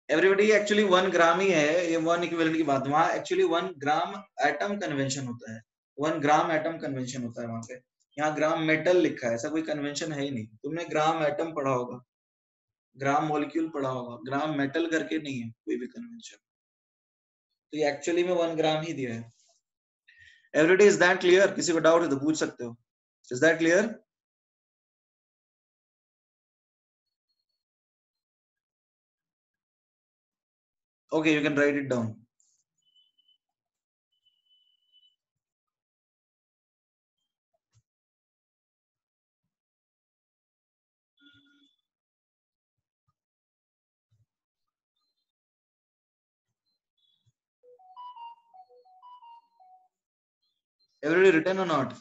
एवरीबॉडी एक्चुअली 1 ग्राम ही है, ये 1 इक्विवेलेंट की बात, वहां एक्चुअली 1 ग्राम एटम कन्वेंशन होता है, 1 ग्राम एटम कन्वेंशन होता है वहां पे। यहाँ ग्राम मेटल लिखा है, ऐसा कोई कन्वेंशन है ही नहीं। तुमने ग्राम एटम पढ़ा होगा, ग्राम मॉलिक्यूल पढ़ा होगा, ग्राम मेटल करके नहीं है कोई भी कन्वेंशन। तो ये एक्चुअली में 1 ग्राम ही दिया है। Everybody is that clear? किसी को डाउट है तो पूछ सकते हो। Is that clear? Okay, you can write it down. Everybody written or not?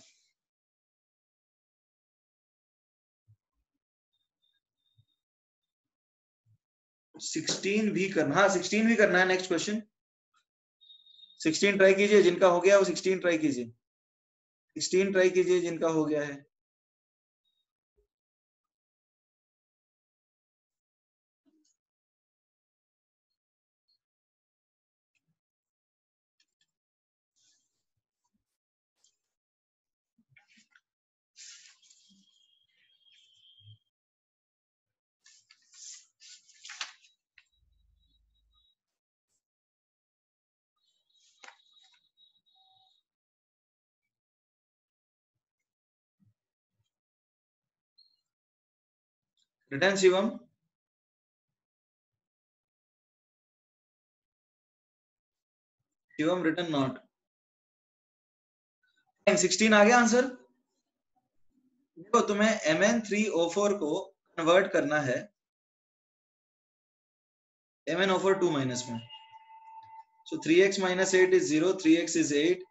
Sixteen भी करना, हाँ 16 भी करना है। नेक्स्ट क्वेश्चन 16 ट्राई कीजिए, जिनका हो गया वो 16 ट्राई कीजिए, 16 ट्राई कीजिए जिनका हो गया है। Return Shivam, Shivam return not. 16 आ गया आंसर। देखो तुम्हें Mn3O4 को कन्वर्ट करना है MnO4 2 माइनस में। So 3x minus 8 is 0, 3x is 8,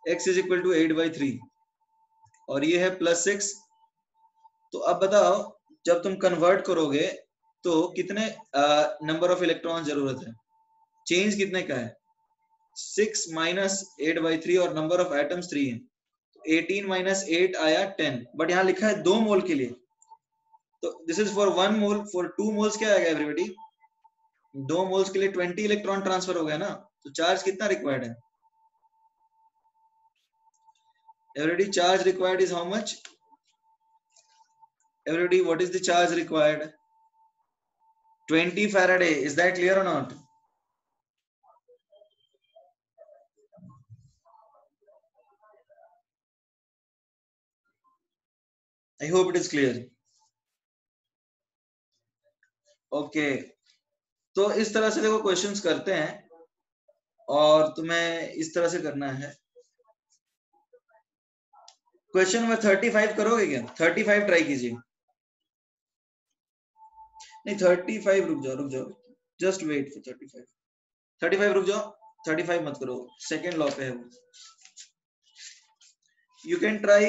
x is equal to 8/3 और ये है +6। तो अब बताओ, जब तुम कन्वर्ट करोगे तो कितने नंबर ऑफ इलेक्ट्रॉन जरूरत है? चेंज कितने का है? 6 - 8/3 और नंबर ऑफ एटम्स 3 है। 18 माइनस 8 आया 10, बट यहाँ लिखा है 2 मोल के लिए, तो this is for 1 mole, for 2 moles क्या आएगा एवरीबॉडी, 2 मोल्स के लिए 20 इलेक्ट्रॉन ट्रांसफर हो गया ना, तो चार्ज कितना रिक्वायर्ड है everybody, charge required is how much everybody, what is the charge required, 20 faraday, is that clear और not? I hope it is clear. Okay, तो इस तरह से देखो क्वेश्चंस करते हैं, और तुम्हें इस तरह से करना है। क्वेश्चन नंबर 35 करोगे क्या? 35 ट्राई कीजिए। नहीं 35, रुक जाओ, जस्ट वेट फॉर 35। 35 रुक जाओ, 35 मत करो, सेकेंड लॉ पे है वो। You can try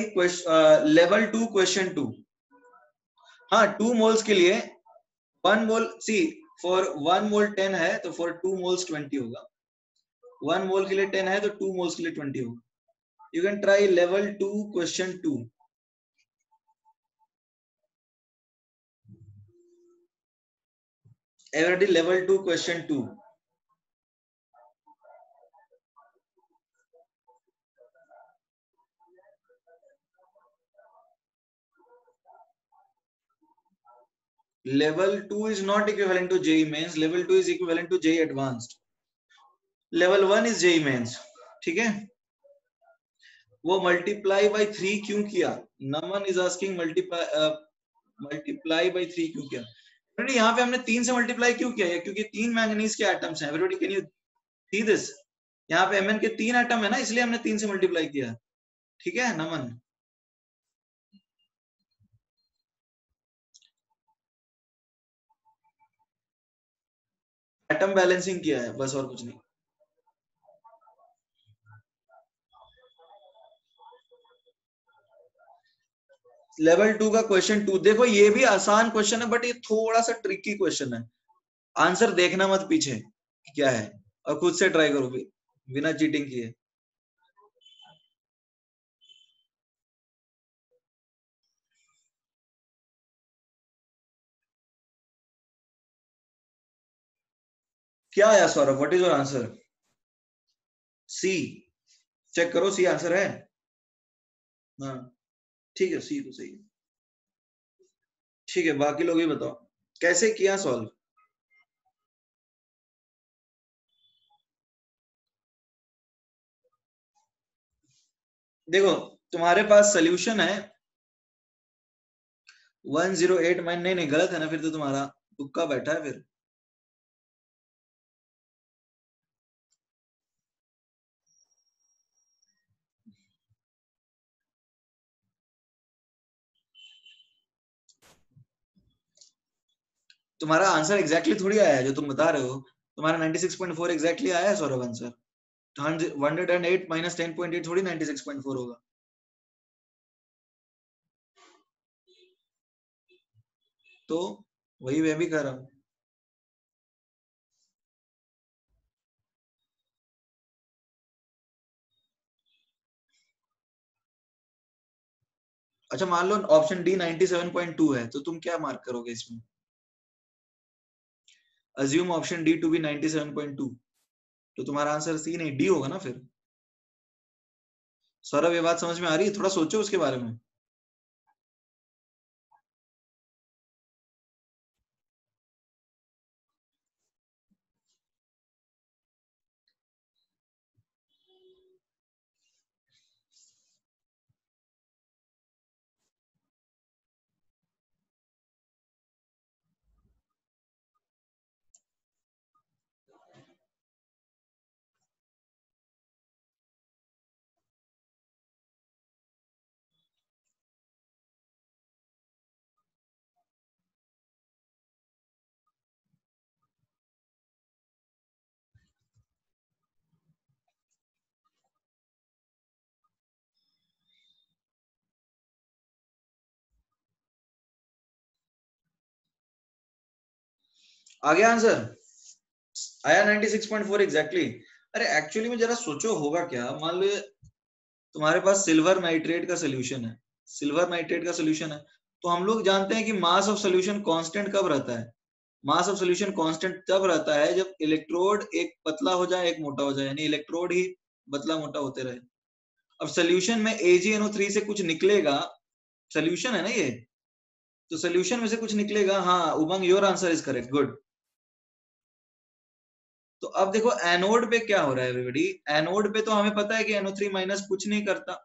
level 2 question 2। हाँ 2 मोल्स के लिए 1 मोल, सी फॉर 1 मोल 10 है तो फॉर 2 मोल्स 20 होगा, 1 मोल के लिए 10 है तो 2 मोल्स के लिए 20 होगा। You can try level 2 question 2। Everybody level 2 question 2। level 2 is not equivalent to JEE mains, level 2 is equivalent to JEE advanced, level 1 is JEE mains, ठीक है। वो मल्टीप्लाई बाई 3 क्यों किया, नमन इज आस्किंग मल्टीप्लाई बाई 3 क्यों किया, यहाँ पे हमने 3 से मल्टीप्लाई क्यों किया है, क्योंकि 3 मैंगनीज के एटम्स हैं, everybody can you see this, यहाँ पे Mn के 3 एटम है ना, इसलिए हमने 3 से मल्टीप्लाई किया, ठीक है नमन। एटम बैलेंसिंग किया है बस, और कुछ नहीं। लेवल 2 का क्वेश्चन 2 देखो, ये भी आसान क्वेश्चन है, बट ये थोड़ा सा ट्रिकी क्वेश्चन है, आंसर देखना मत पीछे क्या है, और खुद से ट्राई करो बिना चीटिंग किए। क्या आया Saurabh, what is your answer? C, check करो सी आंसर है। हाँ ठीक है, सी तो सही है। ठीक है, बाकी लोग ही बताओ कैसे किया सॉल्व। देखो तुम्हारे पास सोल्यूशन है 108 माइन, नहीं नहीं गलत है ना, फिर तो तुम्हारा तुक्का बैठा है फिर। तुम्हारा आंसर एग्जैक्टली थोड़ी आया है जो तुम बता रहे हो, तुम्हारा 96.4 एग्जैक्टली आया है सौरभ आंसर, 108 माइनस 10.8 थोड़ी 96.4 होगा। तो वही मैं भी कर रहा हूँ। अच्छा मान लो ऑप्शन डी 97.2 है, तो तुम क्या मार्क करोगे इसमें? Assume option D to be 97.2, तो तुम्हारा आंसर सी नहीं डी होगा ना फिर। सौरभ ये बात समझ में आ रही है? थोड़ा सोचो उसके बारे में। आ गया आंसर, आया 96.4 एग्जैक्टली। अरे एक्चुअली में जरा सोचो होगा क्या, मान लो तुम्हारे पास सिल्वर नाइट्रेट का सोल्यूशन है, सिल्वर नाइट्रेट का सोल्यूशन है, तो हम लोग जानते हैं कि मास ऑफ सोल्यूशन कांस्टेंट कब रहता है? मास ऑफ सोल्यूशन कांस्टेंट तब रहता है जब इलेक्ट्रोड एक पतला हो जाए एक मोटा हो जाए, यानी इलेक्ट्रोड ही पतला मोटा होते रहे। अब सोल्यूशन में AgNO3 से कुछ निकलेगा, सोल्यूशन है ना ये, तो सोल्यूशन में से कुछ निकलेगा। हाँ Umang, your answer is correct, good. तो अब देखो एनोड पे क्या हो रहा है एवरीबॉडी, एनोड पे तो हमें पता है कि NO3 माइनस कुछ नहीं करता,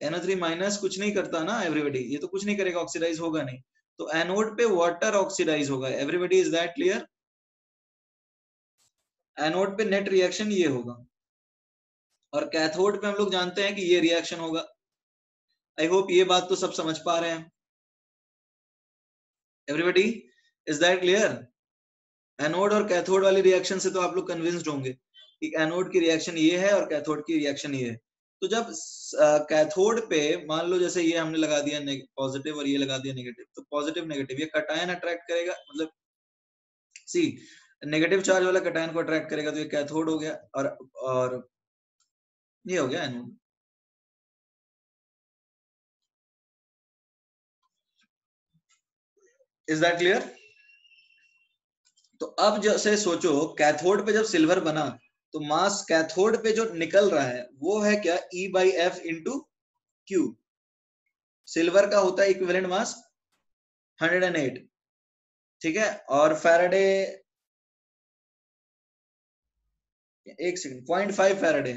NO3 माइनस कुछ नहीं करता ना एवरीबॉडी, ये तो कुछ नहीं करेगा, ऑक्सीडाइज होगा नहीं। तो एनोड पे वाटर ऑक्सीडाइज होगा, everybody is that clear? Anode पे नेट रिएक्शन ये होगा, और कैथोड पे हम लोग जानते हैं कि ये रिएक्शन होगा। आई होप ये बात तो सब समझ पा रहे हैं everybody, is that clear? Anode और कैथोड वाली रिएक्शन से तो आप लोग कन्विंस्ड होंगे कि एनोड की रिएक्शन ये है और कैथोड की रिएक्शन ये है। तो जब कैथोड पे मान लो जैसे ये हमने लगा दिया पॉजिटिव और ये लगा दिया नेगेटिव, तो पॉजिटिव नेगेटिव ये कटायन अट्रैक्ट करेगा, मतलब सी नेगेटिव चार्ज वाला कटायन को अट्रैक्ट करेगा, तो ये कैथोड हो गया, और ये हो गया एनोड। Is that clear? तो अब जैसे सोचो कैथोड पे जब सिल्वर बना, तो मास कैथोड पे जो निकल रहा है वो है क्या, E/F इंटू क्यू। सिल्वर का होता है इक्विवेलेंट मास 108, ठीक है, और फैराडे, एक सेकंड, 0.5 फैराडे,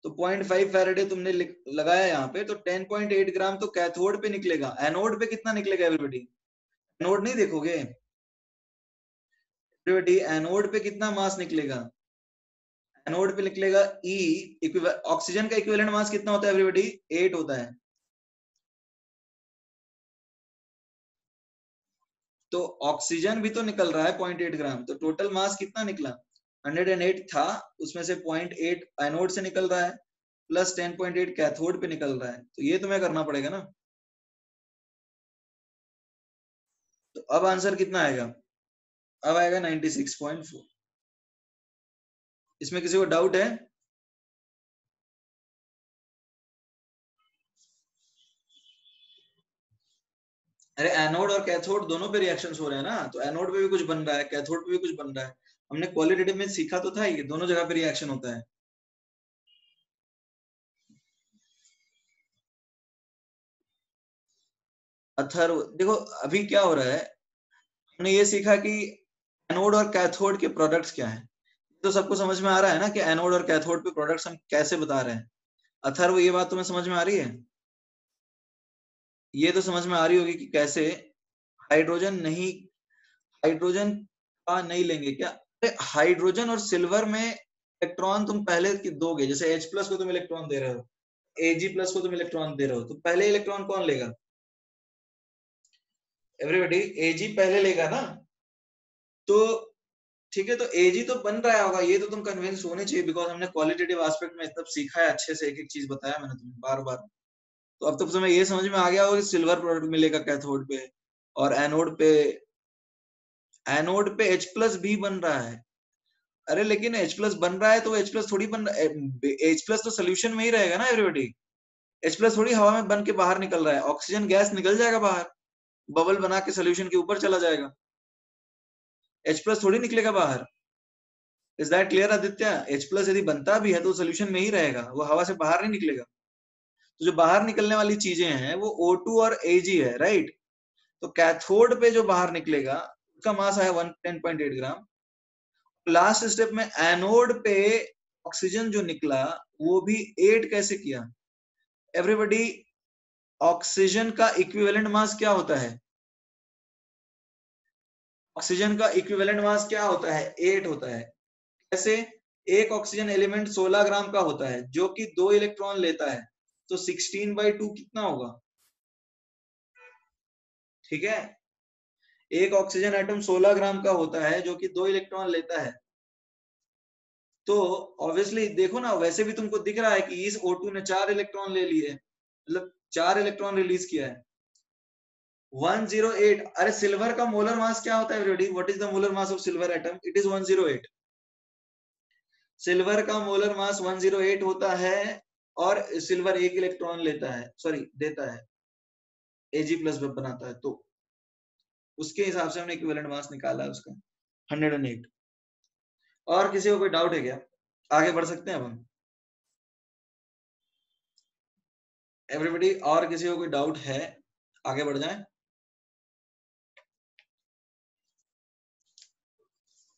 तो 0.5 फैराडे तुमने लगाया यहाँ पे, तो 10.8 ग्राम तो कैथोड पे निकलेगा। एनोड पे कितना निकलेगा एवरीबॉडी? एनोड नहीं देखोगे एवरीबॉडी, एनोड पे कितना मास निकलेगा? एनोड पे निकलेगा E, ऑक्सीजन का इक्विवेलेंट मास कितना होता है एवरीबॉडी? 8 होता है। तो ऑक्सीजन भी तो निकल रहा है 0.8 ग्राम, तो टोटल मास कितना निकला? 108 था, उसमें से 0.8 एनोड से निकल रहा है, प्लस 10.8 कैथोड पे निकल रहा है, तो ये तुम्हें करना पड़ेगा ना। तो अब आंसर कितना आएगा? अब आएगा 96.4। इसमें किसी को डाउट है? अरे एनोड और कैथोड दोनों पे रिएक्शंस हो रहे हैं ना, तो एनोड पे भी कुछ बन रहा है, कैथोड पे भी कुछ बन रहा है। हमने क्वालिटेटिव में सीखा तो था कि दोनों जगह पे रिएक्शन होता है। अथर्व देखो अभी क्या हो रहा है, हमने ये सीखा कि एनोड और कैथोड के प्रोडक्ट्स क्या हैं, तो सबको समझ में आ रहा है ना कि एनोड और कैथोड पे प्रोडक्ट्स हम कैसे बता रहे हैं। अथर्व ये बात तुम्हें समझ में आ रही है? ये तो समझ में आ रही होगी कि कैसे हाइड्रोजन नहीं, हाइड्रोजन का नहीं लेंगे क्या? अरे हाइड्रोजन और सिल्वर में इलेक्ट्रॉन तुम पहले दोगे, जैसे H प्लस को तुम इलेक्ट्रॉन दे रहे हो, Ag प्लस को तुम इलेक्ट्रॉन दे रहे हो, तो पहले इलेक्ट्रॉन कौन लेगा एवरीबॉडी? Ag पहले लेगा ना। तो ठीक है, तो Ag तो बन रहा होगा, ये तो तुम कन्विंस होने चाहिए, बिकॉज हमने क्वालिटेटिव एस्पेक्ट में तब सीखा है अच्छे से, एक एक चीज बताया मैंने तुम्हें बार बार। तो अब तो तुम्हें ये समझ में आ गया होगा कि सिल्वर प्रोडक्ट मिलेगा कैथोड पे, और एनोड पे H प्लस भी बन रहा है। अरे लेकिन H प्लस बन रहा है तो H प्लस थोड़ी बन रहा है, H प्लस तो सोल्यूशन में ही रहेगा ना एवरीबॉडी। H प्लस थोड़ी हवा में बन के बाहर निकल रहा है, ऑक्सीजन गैस निकल जाएगा बाहर, बबल बना के सोल्यूशन के ऊपर चला जाएगा, H प्लस थोड़ी निकलेगा बाहर। Is that clear Aditya? H plus यदि बनता भी है तो सोल्यूशन में ही रहेगा, वो हवा से बाहर नहीं निकलेगा। तो जो बाहर निकलने वाली चीजें हैं वो O2 और Ag है, राइट? तो कैथोड पे जो बाहर निकलेगा उसका मास है 10.8 ग्राम। लास्ट स्टेप में एनोड पे ऑक्सीजन जो निकला वो भी 8 कैसे किया एवरीबॉडी? ऑक्सीजन का इक्विवेलेंट मास क्या होता है? ऑक्सीजन का इक्विवेलेंट मास क्या होता है? 8 होता है। कैसे? एक ऑक्सीजन एलिमेंट 16 ग्राम का होता है जो कि 2 इलेक्ट्रॉन लेता है, तो 16/2 कितना होगा? ठीक है, एक ऑक्सीजन एटम 16 ग्राम का होता है जो कि 2 इलेक्ट्रॉन लेता है। तो ऑब्वियसली देखो ना, वैसे भी तुमको दिख रहा है कि इस O2 ने 4 इलेक्ट्रॉन ले लिए, मतलब 4 इलेक्ट्रॉन रिलीज किया है। 108। अरे सिल्वर का मोलर मास क्या होता है everybody? What is the molar mass of silver atom? It is 108। Silver का मोलर मास 108 होता है और सिल्वर 1 इलेक्ट्रॉन लेता है, सॉरी देता है, Ag+ बनाता है, तो उसके हिसाब से हमने इक्विवेलेंट मास निकाला है उसका 108। और किसी को कोई डाउट है क्या? आगे बढ़ सकते हैं अब हम? एवरीबॉडी, और किसी को कोई डाउट है? आगे बढ़ जाएं?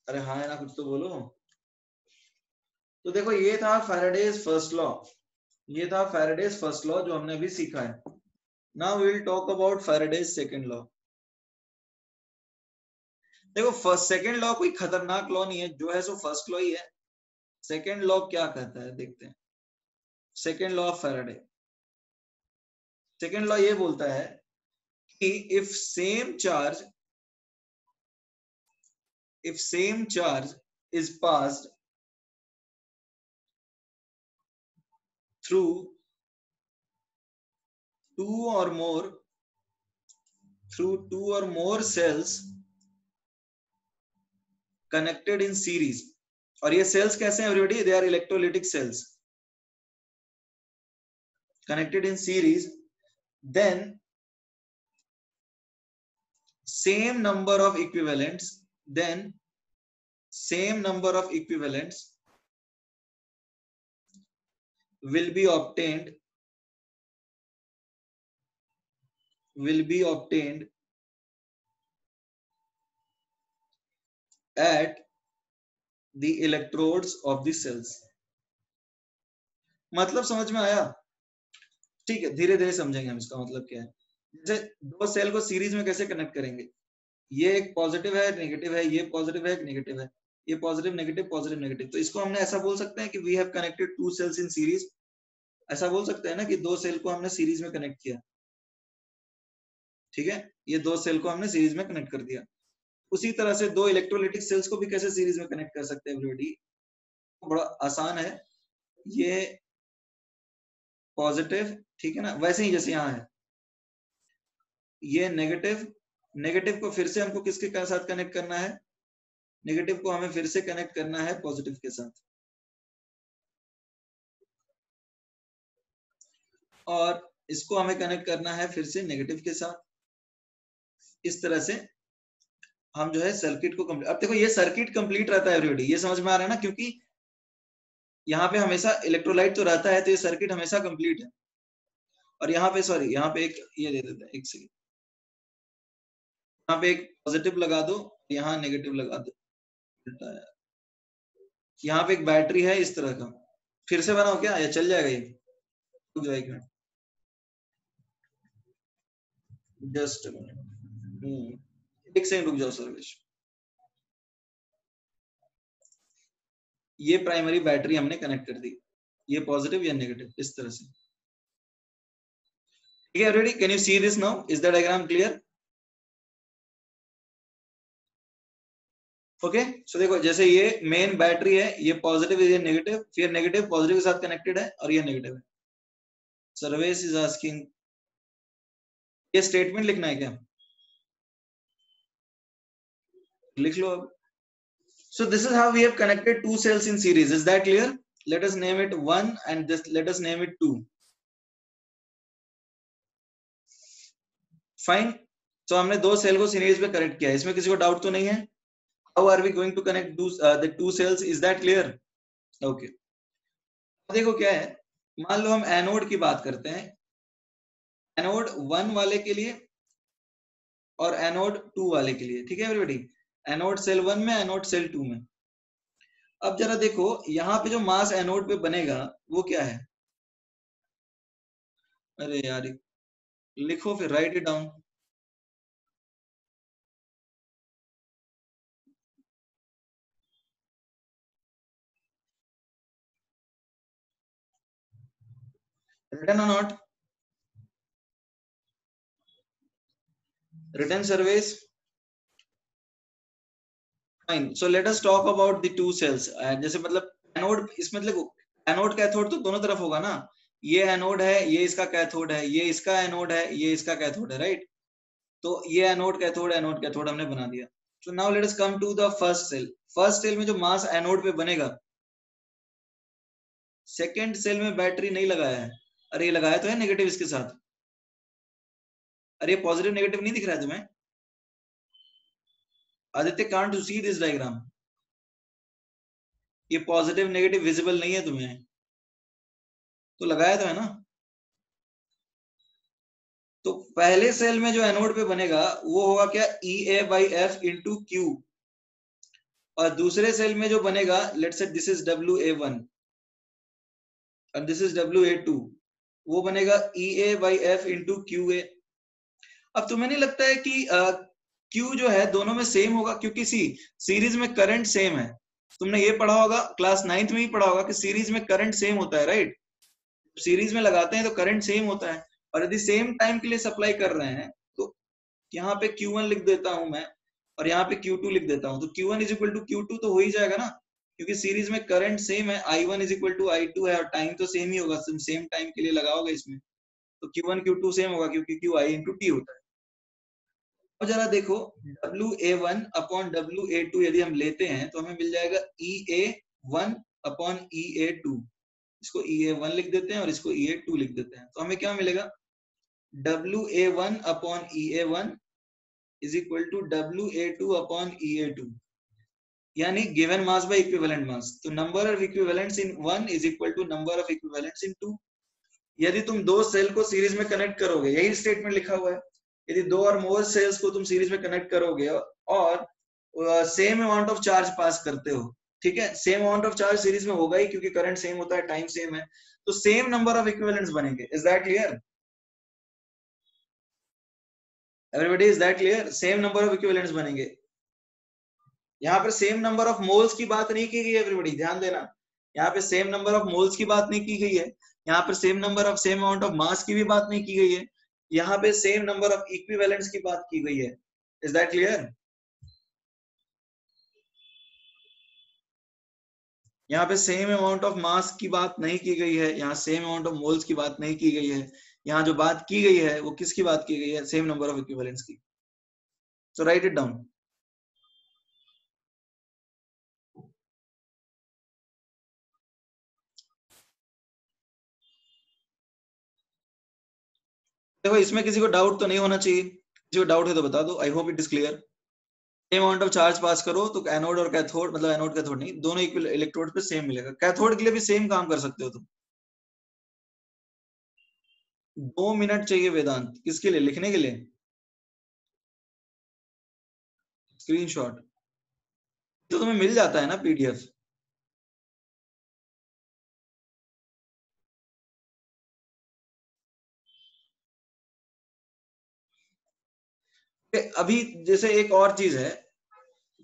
अरे हाँ है ना, कुछ तो बोलो। तो देखो ये था फैराडेज फर्स्ट लॉ, ये था फैराडेज फर्स्ट लॉ जो हमने अभी सीखा है। Now we will talk about Faraday's second law. देखो फर्स्ट सेकंड लॉ कोई खतरनाक लॉ नहीं है, जो है सो फर्स्ट लॉ ही है। सेकंड लॉ क्या कहता है देखते हैं। Second law of Faraday, second law ये बोलता है कि if same charge is passed through two or more cells connected in series, और ये cells कैसे हैं everybody? They are electrolytic cells connected in series, then same number of equivalents will be obtained at the electrodes of the cells। मतलब समझ में आया? ठीक है, धीरे धीरे समझेंगे हम इसका मतलब क्या है। जैसे दो सेल को सीरीज में कैसे कनेक्ट करेंगे, ये एक पॉजिटिव है, नेगेटिव है, ये पॉजिटिव है, नेगेटिव है, ये पॉजिटिव नेगेटिव पॉजिटिव नेगेटिव, तो इसको हमने ऐसा बोल सकते हैं कि we have connected two cells in series. ऐसा बोल सकते हैं ना कि दो सेल को हमने सीरीज में कनेक्ट किया, ठीक है, ये दो सेल को हमने सीरीज में कनेक्ट कर दिया। उसी तरह से दो इलेक्ट्रोलाइटिक सेल्स को भी कैसे सीरीज में कनेक्ट कर सकते हैं एवरीबॉडी? बड़ा आसान है, ये पॉजिटिव, ठीक है ना, वैसे ही जैसे यहाँ है ये नेगेटिव, नेगेटिव को फिर से हमको किसके साथ कनेक्ट करना है? नेगेटिव को हमें फिर से कनेक्ट करना है पॉजिटिव के साथ, और इसको हमें कनेक्ट करना है फिर से नेगेटिव के साथ। इस तरह से हम जो है सर्किट को कंप्लीट, अब देखो ये सर्किट कंप्लीट रहता है एवरीबॉडी, ये समझ में आ रहा है ना, क्योंकि यहाँ पे हमेशा इलेक्ट्रोलाइट तो रहता है, तो ये सर्किट हमेशा कंप्लीट है। और यहाँ पे सॉरी, यहाँ पे एक ये दे देते हैं, एक सेकेंड, यहाँ पे एक पॉजिटिव लगा दो, यहाँ नेगेटिव लगा दो, यहाँ पे एक बैटरी है इस तरह का, फिर से बनाओ क्या या चल जाएगा ये? रुक जाओ एक मिनट, जस्ट एक सेकंड रुक जाओ सर्वेश। ये प्राइमरी बैटरी हमने कनेक्ट कर दी, ये पॉजिटिव या नेगेटिव, इस तरह से, ठीक है everybody? Can you see this now? Is the diagram clear? Okay, so देखो जैसे ये मेन बैटरी है, ये पॉजिटिव ये नेगेटिव, फिर नेगेटिव पॉजिटिव के साथ कनेक्टेड है और ये नेगेटिव है। सर्वेश इज आस्किंग, ये स्टेटमेंट लिखना है क्या? लिख लो अब। So this is how we have connected two cells in series. Is that clear? Let us name it 1 and this let us name it 2. Fine. So हमने दो सेल को सीरीज में कनेक्ट किया, इसमें किसी को डाउट तो नहीं है? How are we going to connect the two cells? Is that clear? Okay. देखो क्या है, मान लो हम एनोड की बात करते हैं, एनोड 1 वाले के लिए और एनोड 2 वाले के लिए, ठीक है एवरीबॉडी? एनोड सेल 1 में, एनोड सेल 2 में। अब जरा देखो यहाँ पे जो मास एनोड पे बनेगा वो क्या है? अरे यार लिखो, फिर right it down. Written or not? Written surveys? Fine. So let us talk about the two cells. जैसे मतलब एनोड, इसमें देखो एनोड कैथोड तो दोनों तरफ होगा ना, ये एनोड है, ये इसका कैथोड है, ये इसका एनोड है, ये इसका कैथोड है, राइट? तो ये एनोड कैथोड हमने बना दिया। So now let us come to the first cell. First cell में जो मास एनोड पे बनेगा सेकेंड सेल में बैटरी नहीं लगाया है। अरे ये लगाया तो है नेगेटिव इसके साथ। अरे पॉजिटिव नेगेटिव नहीं दिख रहा है तुम्हें? Aditya, can't you see this diagram? ये पॉजिटिव नेगेटिव विजिबल नहीं है तुम्हें, तो लगाया तो है ना। तो पहले सेल में जो एनोड पे बनेगा वो होगा क्या, E A by F into Q. और दूसरे सेल में जो बनेगा, let's say this is W A one और this is W A two, वो बनेगा E A by F into Q A. अब तुम्हें नहीं लगता है कि क्यू जो है दोनों में सेम होगा, क्योंकि सीरीज में करंट सेम है। तुमने ये पढ़ा होगा, क्लास 9th में ही पढ़ा होगा कि सीरीज में करंट सेम होता है, राइट? सीरीज में लगाते हैं तो करंट सेम होता है, और यदि सेम टाइम के लिए सप्लाई कर रहे हैं तो यहाँ पे Q1 लिख देता हूं मैं और यहाँ पे Q2 लिख देता हूं, तो Q1 is equal to Q2 तो हो ही जाएगा ना, क्योंकि सीरीज में करंट सेम है, I1 is equal to I2 है और टाइम तो सेम ही होगा, सेम टाइम के लिए लगाओगे इसमें, तो Q1 Q2 सेम होगा क्योंकि QI इंटू टी होता है। अब जरा देखो, WA1 अपॉन WA2 यदि हम लेते हैं तो हमें मिल जाएगा EA1 अपॉन EA2। इसको EA1 लिख देते हैं और इसको EA2 लिख देते हैं, तो हमें क्या मिलेगा, WA1 upon EA1 is equal to WA2 upon EA2, यानी given mass by equivalent mass. तो number of equivalents in 1 is equal to number of equivalents in 2। यदि तुम दो सेल को सीरीज में कनेक्ट करोगे, यही स्टेटमेंट लिखा हुआ है, यदि दो और मोर सेल्स को तुम सीरीज में कनेक्ट करोगे और सेम अमाउंट ऑफ चार्ज पास करते हो, ठीक है, same amount of charge series में होगा ही क्योंकि करंट सेम होता है, टाइम सेम है, तो सेम नंबर ऑफ इक्विवेलेंट्स बनेंगे। Is that clear everybody? Is that clear? Same number of equivalents बनेंगे। यहाँ पर सेम नंबर ऑफ मोल्स की बात नहीं की गई है एवरीबॉडी, ध्यान देना, यहाँ पे सेम नंबर ऑफ मोल्स की बात नहीं की गई है, यहाँ पर same number of same amount of मास की भी बात नहीं की गई है, यहाँ पे सेम नंबर ऑफ इक्विवेलेंट्स की बात की गई है। Is that clear? यहाँ पे सेम अमाउंट ऑफ मास की बात नहीं की गई है, यहाँ सेम अमाउंट ऑफ मोल्स की बात नहीं की गई है, यहाँ जो बात की गई है वो किसकी बात की गई है, सेम नंबर ऑफ इक्विवेलेंट्स की। सो राइट इट डाउन। देखो इसमें किसी को डाउट तो नहीं होना चाहिए, किसी को डाउट है तो बता दो, I hope it is clear. Same amount of charge pass करो तो एनोड और कैथोड, मतलब एनोड कैथोड नहीं, दोनों इक्वल इलेक्ट्रोड पे सेम मिलेगा। कैथोड के लिए भी सेम काम कर सकते हो तुम। 2 मिनट चाहिए वेदांत, किसके लिए, लिखने के लिए? स्क्रीनशॉट तो तुम्हें मिल जाता है ना PDF। अभी जैसे एक और चीज है,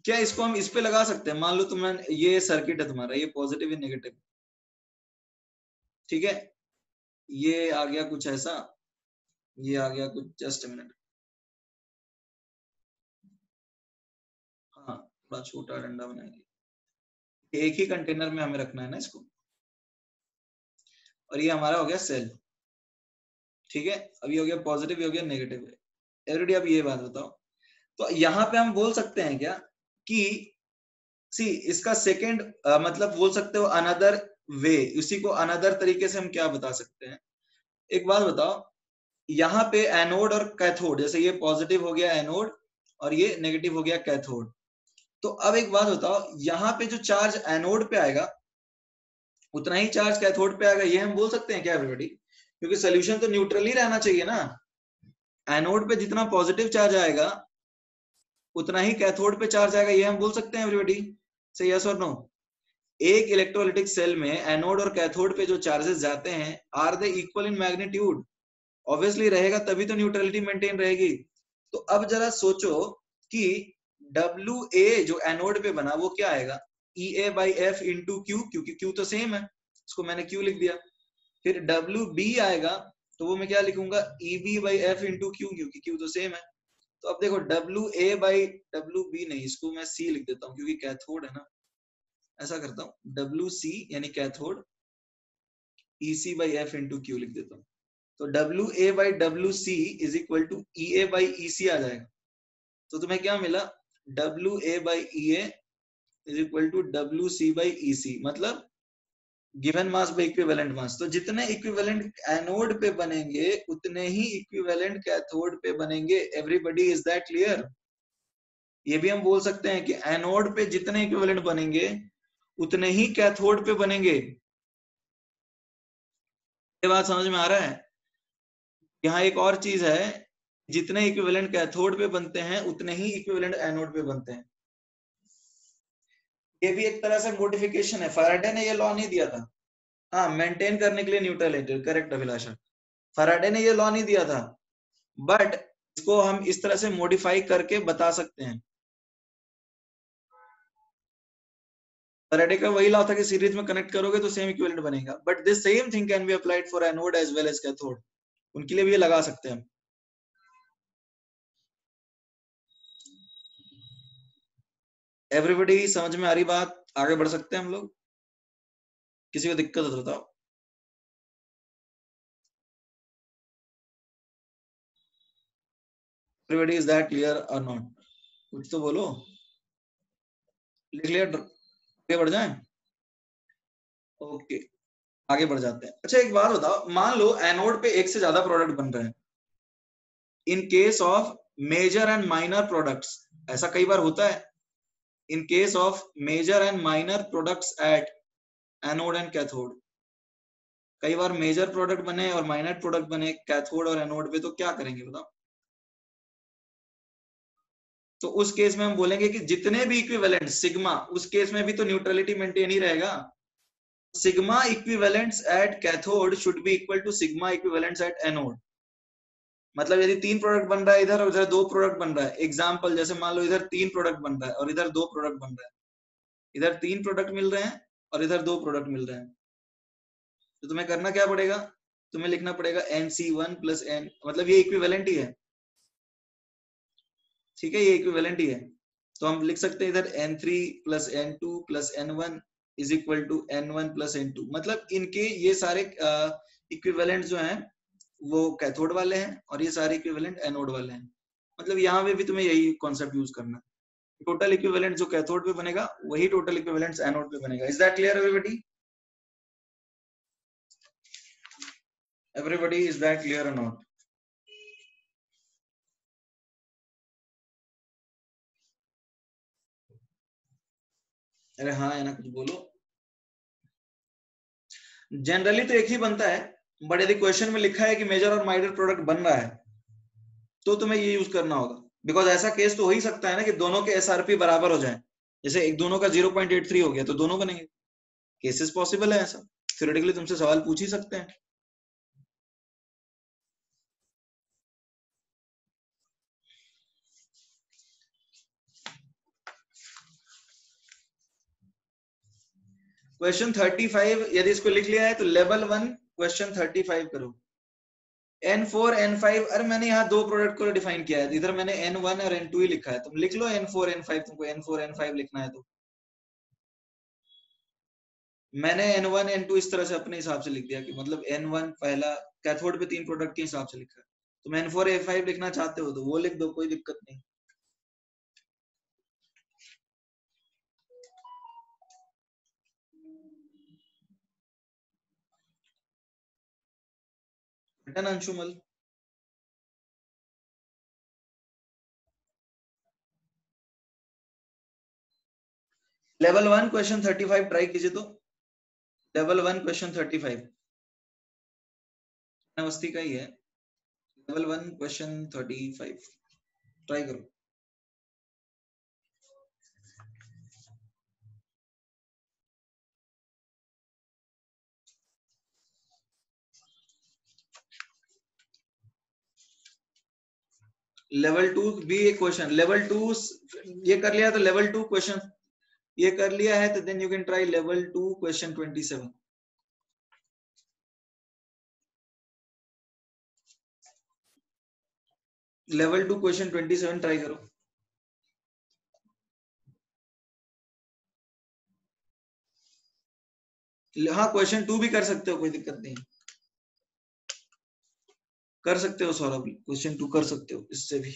क्या इसको हम इस पे लगा सकते हैं? मान लो तुम्हें ये सर्किट है तुम्हारा, ये पॉजिटिव है नेगेटिव, ठीक है, ये आ गया कुछ ऐसा, ये आ गया कुछ, जस्ट मिनट, हाँ थोड़ा छोटा डंडा बनाएंगे, एक ही कंटेनर में हमें रखना है ना इसको, और ये हमारा हो गया सेल, ठीक है। अब ये हो गया पॉजिटिव, ये हो गया नेगेटिव है। एवरीडी अब ये बात बताओ, तो यहाँ पे हम बोल सकते हैं क्या कि सी इसका सेकेंड मतलब बोल सकते हो अनदर वे, इसी को अनदर तरीके से हम क्या बता सकते हैं, एक बात बताओ, यहाँ पे एनोड और कैथोड, जैसे ये पॉजिटिव हो गया एनोड और ये नेगेटिव हो गया कैथोड, तो अब एक बात बताओ, यहाँ पे जो चार्ज एनोड पे आएगा उतना ही चार्ज कैथोड पे आएगा, ये हम बोल सकते हैं क्या एवरीबॉडी? क्योंकि सोल्यूशन तो न्यूट्रल ही रहना चाहिए ना, एनोड पे जितना पॉजिटिव चार्ज आएगा उतना ही कैथोड पे चार्ज आएगा, ये हम बोल सकते हैं एवरीबॉडी, से यस और नो? एक इलेक्ट्रोलाइटिक सेल में एनोड और कैथोड पे जो चार्जेस जाते हैं, are they equal in magnitude? Obviously रहेगा, तभी तो न्यूट्रलिटी मेंटेन रहेगी। तो अब जरा सोचो कि WA जो एनोड पे बना वो क्या आएगा, EA by F into Q, क्योंकि क्यू तो सेम है, इसको मैंने क्यू लिख दिया। फिर WB आएगा तो वो मैं क्या लिखूंगा, EB by F into Q, क्योंकि क्यू तो सेम है। तो अब देखो WA बाई WB नहीं, इसको मैं C लिख देता हूँ क्योंकि कैथोड है ना, ऐसा करता हूँ WC यानी cathode, EC by F into q लिख देता हूँ, तो WA by WC is equal to EA by EC आ जाएगा। तो तुम्हें क्या मिला, WA by EA is equal to WC by EC, मतलब given mass by equivalent mass, तो जितने इक्विवेलेंट एनोड पे बनेंगे उतने ही इक्विवेलेंट कैथोड पे बनेंगे। Everybody, is that clear? ये भी हम बोल सकते हैं कि एनोड पे जितने इक्विवेलेंट बनेंगे उतने ही कैथोड पे बनेंगे। ये बात समझ में आ रहा है? यहाँ एक और चीज है, जितने इक्विवेलेंट कैथोड पे बनते हैं उतने ही इक्विवेलेंट एनोड पे बनते हैं। ये भी एक तरह से मॉडिफिकेशन है, फैराडे ने ये लॉ नहीं दिया था। हाँ, मेंटेन करने के लिए न्यूट्रल है, करेक्ट अभिलाषा। फैराडे ने ये लॉ नहीं दिया था, बट इसको हम इस तरह से मॉडिफाई करके बता सकते हैं। फैराडे का वही लॉ था कि सीरीज में कनेक्ट करोगे तो सेम इक्विवेलेंट बनेगा, but this same thing can be applied for anode as well as cathode. उनके लिए भी ये लगा सकते हैं हम। एवरीबॉडी समझ में आ रही बात? आगे बढ़ सकते हैं हम लोग? किसी को दिक्कत हो तो बताओ। एवरीबॉडी, इज दैट क्लियर और नॉट? कुछ तो बोलो। लिख लिया? आगे बढ़ जाएं? ओके, आगे बढ़ जाते हैं। अच्छा, एक बात बताओ, मान लो एनोड पे एक से ज्यादा प्रोडक्ट बन रहे हैं। In case of major and minor products, ऐसा कई बार होता है। In case of major and minor products at anode and cathode, कई बार मेजर प्रोडक्ट बने और माइनर प्रोडक्ट बने कैथोड और एनोड पे, तो क्या करेंगे बताओ? तो उस केस में हम बोलेंगे कि जितने भी इक्विवेलेंट सिग्मा, उस केस में भी तो न्यूट्रलिटी मेंटेन ही रहेगा। Sigma equivalents at cathode should be equal to sigma equivalents at anode. मतलब यदि 3 प्रोडक्ट बन रहा है इधर और इधर 2 प्रोडक्ट बन रहा है, एग्जाम्पल जैसे मान लो इधर 3 प्रोडक्ट बन रहा है और इधर 2 प्रोडक्ट बन रहा है, इधर 3 प्रोडक्ट मिल रहे हैं और इधर 2 प्रोडक्ट मिल रहे हैं, तो तुम्हें करना क्या पड़ेगा? तुम्हें लिखना पड़ेगा NC1 प्लस एन, मतलब ये इक्विवेलेंट ही है। ठीक है, ये इक्विवेलेंट ही है। तो हम लिख सकते हैं इधर N3 plus N2 plus N1 is equal to N1 plus N2। मतलब इनके ये सारे इक्विवेलेंट जो हैं वो कैथोड वाले हैं और ये सारे इक्विवेलेंट एनोड वाले हैं। मतलब यहाँ पे भी तुम्हें यही कॉन्सेप्ट यूज करना है। टोटल इक्विवेलेंट जो कैथोड पे बनेगा वही टोटल इक्विवेलेंट एनोड पे बनेगा। Is that clear everybody? Everybody, is that clear और नॉट? अरे हाँ है ना, कुछ बोलो। जनरली तो एक ही बनता है, बट यदि क्वेश्चन में लिखा है कि मेजर और माइनर प्रोडक्ट बन रहा है तो तुम्हें ये यूज करना होगा। बिकॉज ऐसा केस तो हो ही सकता है ना कि दोनों के एसआरपी बराबर हो जाए। जैसे एक दोनों का 0.83 हो गया तो दोनों बनेंगे। केसेस पॉसिबल है ऐसा, थ्योरेटिकली तुमसे सवाल पूछ ही सकते हैं। क्वेश्चन 35 यदि इसको लिख लिया है तो लेवल 1 क्वेश्चन 35 करो। N4 N5, अरे मैंने यहाँ 2 प्रोडक्ट को डिफाइन किया है, इधर मैंने N1 और N2 ही लिखा है। तुम लिख लो N4 N5, तुमको N4 N5 लिखना है तो। मैंने N1 N2 इस तरह से अपने हिसाब से लिख दिया कि मतलब N1 पहला कैथोड पे 3 प्रोडक्ट के हिसाब से लिखा है। तुम N4 N5 लिखना चाहते हो तो वो लिख दो, कोई दिक्कत नहीं। रिटर्न अंशुमल। लेवल 1 क्वेश्चन 35 ट्राई कीजिए तो। लेवल 1 क्वेश्चन 35 अवस्थी का ही है। लेवल 1 क्वेश्चन 35 ट्राई करो। लेवल 2 भी एक क्वेश्चन, लेवल 2 ये कर लिया तो लेवल 2 क्वेश्चन ये कर लिया है तो then you can try level 2 question 27। Level 2 question 27 try करो। हाँ, क्वेश्चन 2 भी कर सकते हो, कोई दिक्कत नहीं। कर सकते हो सौरभ, क्वेश्चन 2 कर सकते हो इससे भी।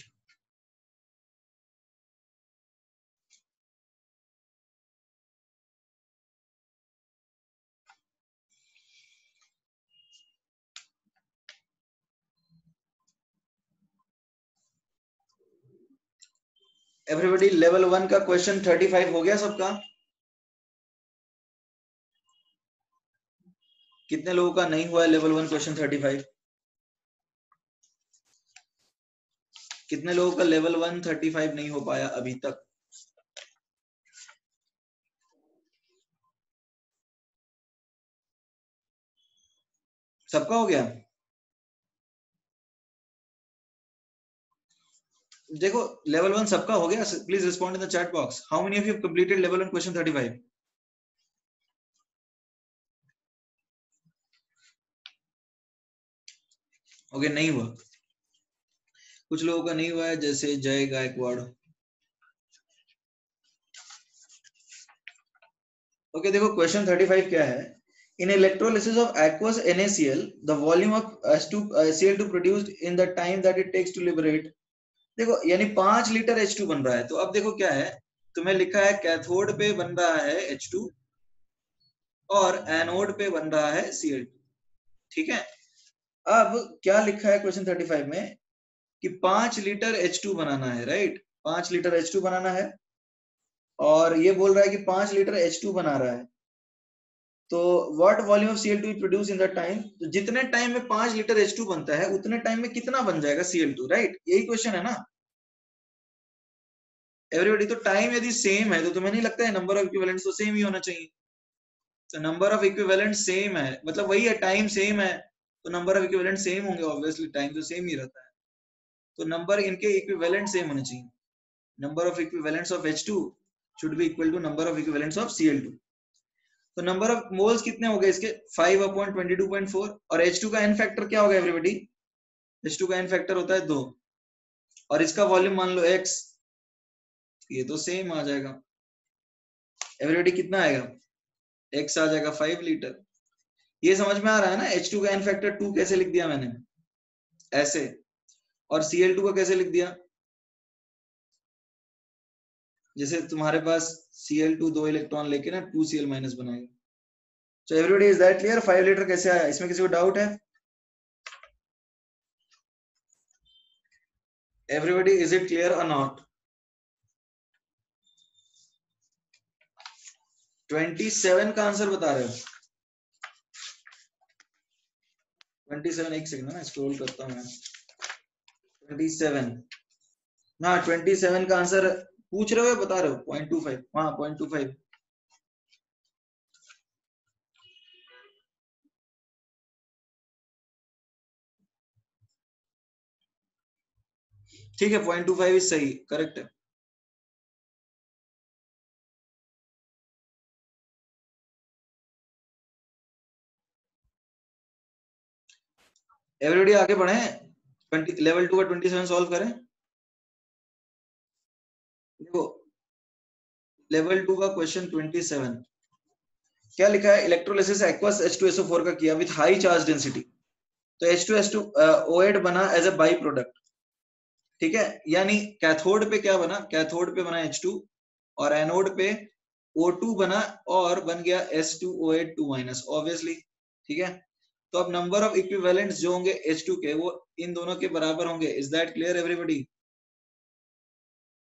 एवरीबॉडी लेवल 1 का क्वेश्चन 35 हो गया सबका? कितने लोगों का नहीं हुआ है लेवल 1 क्वेश्चन 35? कितने लोगों का लेवल 1 35 नहीं हो पाया अभी तक? सबका हो गया? देखो लेवल 1 सबका हो गया, please respond in the chat box. How many of you completed level 1 question 35? Okay, नहीं हुआ। कुछ लोगों का नहीं हुआ है, जैसे जय गायकवाड़। ओके देखो क्वेश्चन 35 क्या है। In electrolysis of aqueous NaCl the volume of Cl2 produced in the time that it takes to liberate। देखो यानी 5 लीटर H2 बन रहा है। तो अब देखो क्या है, तुम्हें लिखा है कैथोड पे बन रहा है H2 और एनोड पे बन रहा है Cl2। ठीक है, अब क्या लिखा है क्वेश्चन 35 में कि 5 लीटर H2 बनाना है, राइट? 5 लीटर H2 बनाना है और ये बोल रहा है कि 5 लीटर H2 बना रहा है। तो what volume of Cl2 produce in the time, तो जितने टाइम में 5 लीटर H2 बनता है उतने टाइम में कितना बन जाएगा Cl2, राइट? यही क्वेश्चन है ना एवरीबॉडी। तो टाइम यदि सेम है तो तुम्हें नहीं लगता है नंबर ऑफ इक्विवेलेंट्स तो सेम ही होना चाहिए? तो नंबर ऑफ इक्विवेलेंट सेम है, मतलब वही है, टाइम सेम है तो नंबर ऑफ इक्विवेलेंट सेम होंगे, ऑब्वियसली टाइम तो सेम ही रहता है। तो नंबर इनके इक्विवेलेंट सेम होने चाहिए। Number of equivalents of H2 should be equal to number of equivalents of Cl2। तो नंबर ऑफ मोल्स कितने हो गए इसके? 5/22.4। और H2 का एन फैक्टर क्या होगा एवरीबॉडी? H2 का एन फैक्टर होता है 2 और इसका वॉल्यूम मान लो x, ये तो सेम आ जाएगा एवरीबॉडी। कितना आएगा? x आ जाएगा 5 लीटर। ये समझ में आ रहा है ना? H2 का एन फैक्टर 2 कैसे लिख दिया मैंने, ऐसे। और Cl2 को कैसे लिख दिया? जैसे तुम्हारे पास Cl2 2 इलेक्ट्रॉन लेके ना 2Cl माइनस बनाएगा। So everybody is that clear? 5 litre कैसे आया, इसमें किसी को डाउट है? Everybody is it clear or not? 27 का आंसर बता रहे हो? 27, एक सेकंड ना स्क्रॉल करता हूँ मैं। 27, हाँ 27 का आंसर पूछ रहे हो, बता रहे हो? 0.25, हाँ 0.25। ठीक है, 0.25 इज सही, करेक्ट है। एवरीबॉडी आगे बढ़े, 20 लेवल 2 का 27 सॉल्व करें। देखो लेवल 2 का क्वेश्चन 27 क्या लिखा है? इलेक्ट्रोलिसिस एक्वस H2SO4 का किया विथ हाई चार्ज डेंसिटी, तो H2SO8 बना एज अ बाई प्रोडक्ट। ठीक है, यानी कैथोड पे क्या बना? कैथोड पे बना H2 और एनोड पे O2 बना और बन गया S2O8 2 माइनस, ऑब्वियसली। ठीक है, तो अब नंबर ऑफ इक्विवेलेंट्स जो होंगे H2 के वो इन दोनों के बराबर होंगे। Is that clear everybody?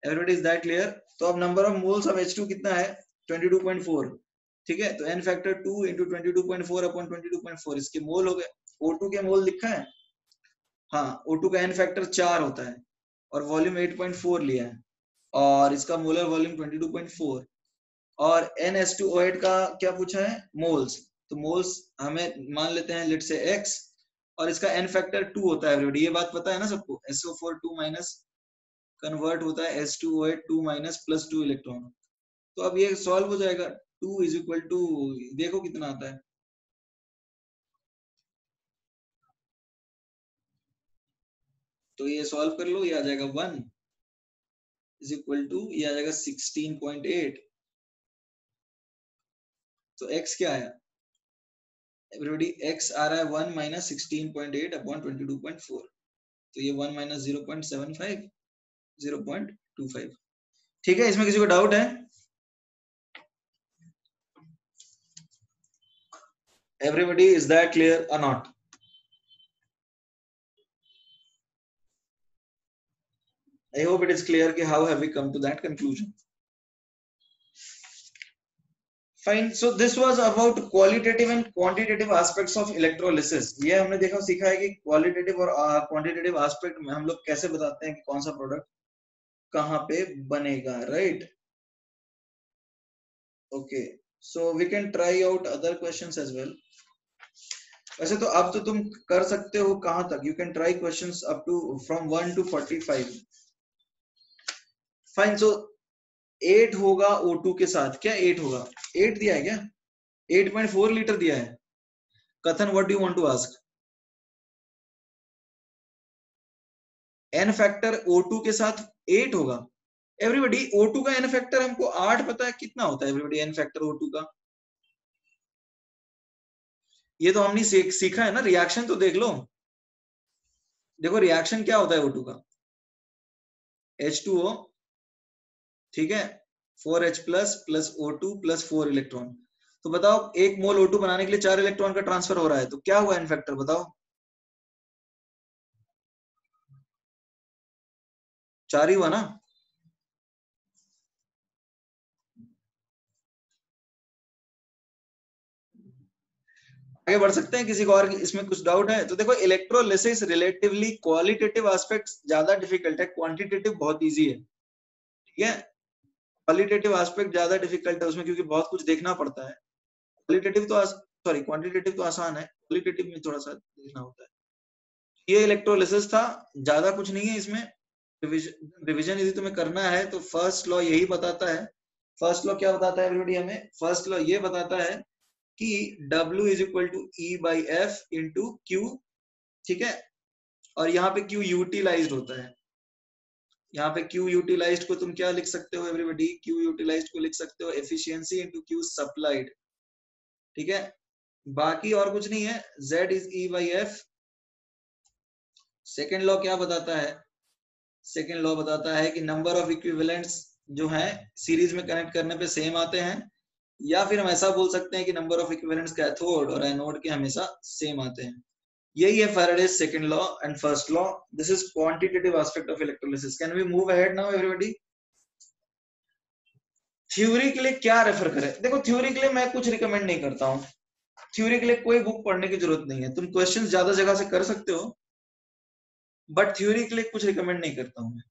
Everybody is that clear? तो अब number of moles of H2 कितना है? 22.4। ठीक है, तो n फैक्टर 2 इंटू 22.4 अपॉन 22.4 इसके मोल हो गए। O2 के मोल लिखा है? हाँ, O2 का n फैक्टर 4 होता है और वॉल्यूम 8.4 लिया है और इसका मोलर वॉल्यूम 22.4। और NH2O8 का क्या पूछा है? मोल्स। तो मोल्स हमें मान लेते हैं लेट से x और इसका n फैक्टर 2 होता है एवरीबॉडी, ये बात पता है ना सबको? SO4 2 माइनस कन्वर्ट होता है H2O8 2 माइनस प्लस 2 इलेक्ट्रॉन। तो अब ये सॉल्व हो जाएगा, 2 इज इक्वल टू, देखो कितना आता है। तो ये सॉल्व कर लो, ये आ जाएगा 1 इज इक्वल टू, ये आ जाएगा 16.8। तो x क्या आया एवरीबॉडी? x आ रहा है 1 माइनस 16.8 अपॉन 22.4। तो ये 1 माइनस 0.75 0.25। ठीक है, इसमें किसी को डाउट है? एवरीबॉडी इज दैट क्लियर और not? I hope it is clear कि how have we come to that conclusion. Fine. So this was about qualitative and quantitative aspects of electrolysis. ये हमने देखा सीखा है कि qualitative और quantitative aspect में हम लोग कैसे बताते हैं कि कौन सा प्रोडक्ट कहाँ पे बनेगा, right? Okay. So we can try out other questions as well. वैसे तो अब तो तुम कर सकते हो कहाँ तक? You can try questions up to from 1 to 45. Fine. So 8 होगा O2 के साथ, क्या 8 होगा? 8 दिया है क्या? 8.4 लीटर दिया है. कथन, what do you want to ask? N factor O2 के साथ 8 होगा. एवरीबडी O2 का N फैक्टर हमको 8 पता है कितना होता है. एवरीबडी N फैक्टर O2 का ये तो हमने सीखा है ना. रिएक्शन तो देख लो. देखो रिएक्शन क्या होता है O2 का, H2O, ठीक है, 4H plus O2 plus 4 electron. तो बताओ एक मोल O2 बनाने के लिए 4 इलेक्ट्रॉन का ट्रांसफर हो रहा है, तो क्या हुआ N फैक्टर बताओ. 4 ही हुआ ना. आगे बढ़ सकते हैं, किसी को और इसमें कुछ डाउट है? तो देखो इलेक्ट्रोलिसिस रिलेटिवली क्वालिटेटिव एस्पेक्ट्स ज्यादा डिफिकल्ट है, क्वांटिटेटिव बहुत इजी है. ठीक है, क्वालिटेटिव एस्पेक्ट ज्यादा डिफिकल्ट है उसमें क्योंकि बहुत कुछ देखना पड़ता है. क्वालिटेटिव तो सॉरी क्वांटिटेटिव तो आसान है, क्वालिटेटिव में थोड़ा सा देखना होता है. ये इलेक्ट्रोलिसिस था, ज्यादा कुछ नहीं है इसमें. रिवीजन यदि तुम्हें करना है तो फर्स्ट लॉ यही बताता है. फर्स्ट लॉ क्या बताता है एवरीबॉडी हमें? फर्स्ट लॉ ये बताता है कि W is equal to E by F into Q. ठीक है, और यहाँ पे Q यूटिलाइज्ड होता है. यहाँ पे Q यूटिलाइज्ड को तुम क्या लिख सकते हो एवरीबॉडी? Q यूटिलाइज्ड को लिख सकते हो एफिशिएंसी इंटू Q सप्लाइड. ठीक है, बाकी और कुछ नहीं है. Z is E by F. Second law क्या बताता है? सेकेंड लॉ बताता है कि नंबर ऑफ इक्विवेलेंट्स जो है सीरीज में कनेक्ट करने पे सेम आते हैं, या फिर हम ऐसा बोल सकते हैं कि नंबर ऑफ इक्विवेलेंट्स कैथोड और एनोड के हमेशा सेम आते हैं. यही है Faraday's second law and first law. This is quantitative aspect of electrolysis. Can we move ahead now everybody? Theory के लिए क्या रेफर करें? देखो थ्योरी के लिए मैं कुछ रिकमेंड नहीं करता हूँ. थ्योरी के लिए कोई बुक पढ़ने की जरूरत नहीं है. तुम क्वेश्चंस ज्यादा जगह से कर सकते हो, बट थ्योरी के लिए कुछ रिकमेंड नहीं करता हूँ मैं.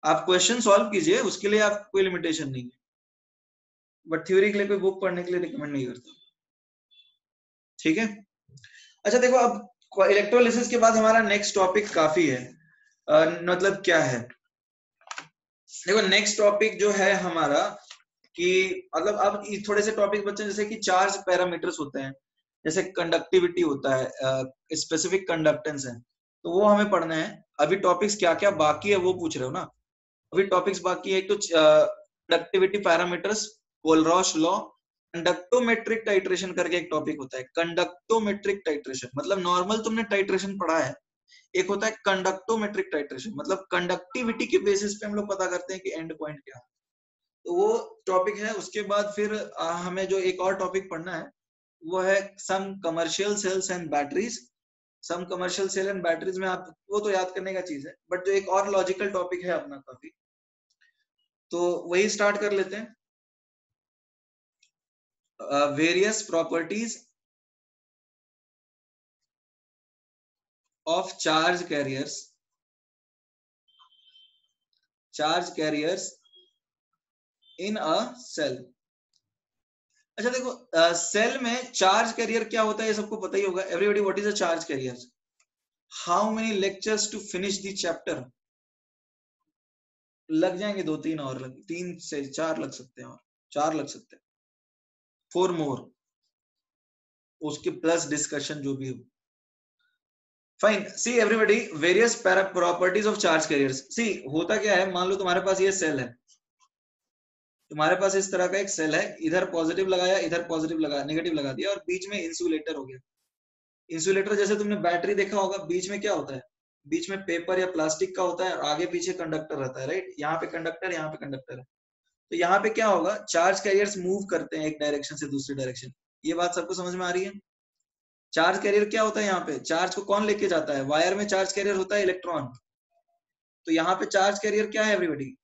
आप क्वेश्चन सॉल्व कीजिए, उसके लिए आप कोई लिमिटेशन नहीं है, बट थ्योरी के लिए कोई बुक पढ़ने के लिए रिकमेंड नहीं करता. ठीक है, अच्छा देखो अब इलेक्ट्रोलिसिस के बाद हमारा नेक्स्ट टॉपिक काफी है. मतलब क्या है, देखो नेक्स्ट टॉपिक जो है हमारा कि मतलब अब थोड़े से टॉपिक बच्चे जैसे कि चार्ज पैरामीटर्स होते हैं, जैसे कंडक्टिविटी होता है, स्पेसिफिक कंडक्टेंस है, तो वो हमें पढ़ना है. अभी टॉपिक्स क्या क्या बाकी है वो पूछ रहे हो ना? अभी टॉपिक्स बाकी है. एक तो conductivity parameters, Kohlrausch law, conductometric titration करके एक टॉपिक होता है. कंडक्टोमेट्रिक टाइट्रेशन मतलब नॉर्मल तुमने टाइट्रेशन पढ़ा है, एक होता है कंडक्टोमेट्रिक टाइट्रेशन मतलब कंडक्टिविटी के बेसिस पे हम लोग पता करते हैं कि एंड पॉइंट क्या है. तो वो टॉपिक है. उसके बाद फिर हमें जो एक और टॉपिक पढ़ना है वो है some commercial cells and batteries. Some commercial cell and batteries में आप वो तो याद करने का चीज है, बट जो एक और लॉजिकल टॉपिक है अपना काफी, तो वही स्टार्ट कर लेते हैं. Various properties of charge carriers in a cell. अच्छा देखो सेल में चार्ज कैरियर क्या होता है ये सबको पता ही होगा. Everybody what is a charge carrier? How many lectures to finish the chapter? लग जाएंगे 2-3 और, 3 से 4 लग सकते हैं, और 4 लग सकते हैं, 4 मोर, उसके प्लस डिस्कशन जो भी हो. Fine. See everybody, various properties of charge carriers. See होता क्या है, मान लो तुम्हारे पास ये सेल है, तुम्हारे पास इस तरह का एक सेल है, इधर पॉजिटिव लगाया, इधर पॉजिटिव लगाया, नेगेटिव लगा दिया, और बीच में इंसुलेटर हो गया. इंसुलेटर जैसे तुमने बैटरी देखा होगा, बीच में क्या होता है? बीच में पेपर या प्लास्टिक का होता है और आगे पीछे कंडक्टर रहता है, राइट? यहाँ पे कंडक्टर, यहाँ पे कंडक्टर है. तो यहाँ पे क्या होगा, चार्ज कैरियर्स मूव करते हैं एक डायरेक्शन से दूसरी डायरेक्शन. ये बात सबको समझ में आ रही है? चार्ज कैरियर क्या होता है? यहाँ पे चार्ज को कौन लेके जाता है? वायर में चार्ज कैरियर होता है इलेक्ट्रॉन. तो यहाँ पे चार्ज कैरियर क्या है एवरीबॉडी?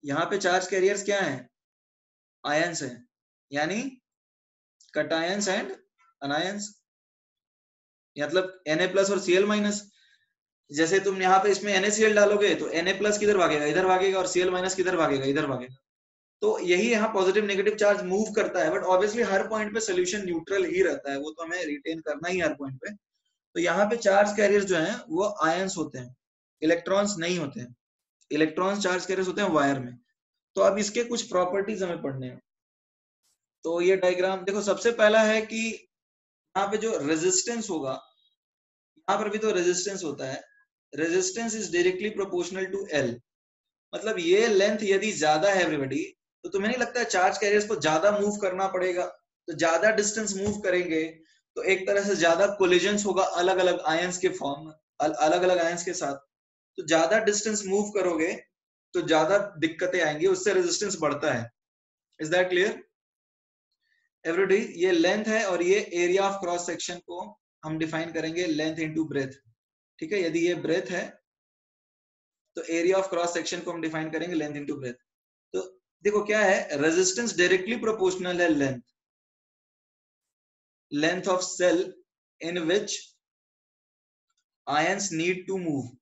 यहाँ पे चार्ज कैरियर्स क्या है? आयंस है, यानी कटायंस एंड अनायंस, मतलब Na+ और Cl-। जैसे तुम यहाँ पे इसमें NaCl डालोगे तो Na+ किधर भागेगा? इधर भागेगा, और Cl- किधर भागेगा? इधर भागेगा। तो यही यहाँ पॉजिटिव नेगेटिव चार्ज मूव करता है, बट ऑब्वियसली हर पॉइंट पे सोल्यूशन न्यूट्रल ही रहता है, वो तो हमें रिटेन करना ही हर पॉइंट पे। तो यहाँ पे चार्ज कैरियर जो है वो आयंस होते हैं, इलेक्ट्रॉन्स नहीं होते हैं। इलेक्ट्रॉन्स चार्ज कैरियर्स होते हैं वायर में। तो अब इसके कुछ प्रॉपर्टीज हमें पढ़ने हैं। तो ये डायग्राम देखो, सबसे पहला है कि यहाँ पे जो रेजिस्टेंस होगा, यहाँ पर भी तो रेजिस्टेंस होता है, resistance is directly proportional to L। मतलब ये लेंथ यदि ज्यादा है एवरीबॉडी, तो तुम्हें नहीं लगता है चार्ज कैरियर्स को ज्यादा मूव करना पड़ेगा? तो ज्यादा डिस्टेंस मूव करेंगे तो एक तरह से ज्यादा कोलिजन्स होगा अलग अलग आयंस के फॉर्म, अलग अलग आयंस के साथ। तो ज्यादा डिस्टेंस मूव करोगे तो ज्यादा दिक्कतें आएंगी, उससे रेजिस्टेंस बढ़ता है। Is that clear everybody? ये लेंथ है और ये एरिया ऑफ क्रॉस सेक्शन को हम डिफाइन करेंगे लेंथ इनटू ब्रेथ। ठीक है, यदि ये ब्रेथ है तो एरिया ऑफ क्रॉस सेक्शन को हम डिफाइन करेंगे लेंथ इनटू ब्रेथ। तो देखो क्या है, रेजिस्टेंस डायरेक्टली प्रोपोर्शनल है length of cell in which ions need to move.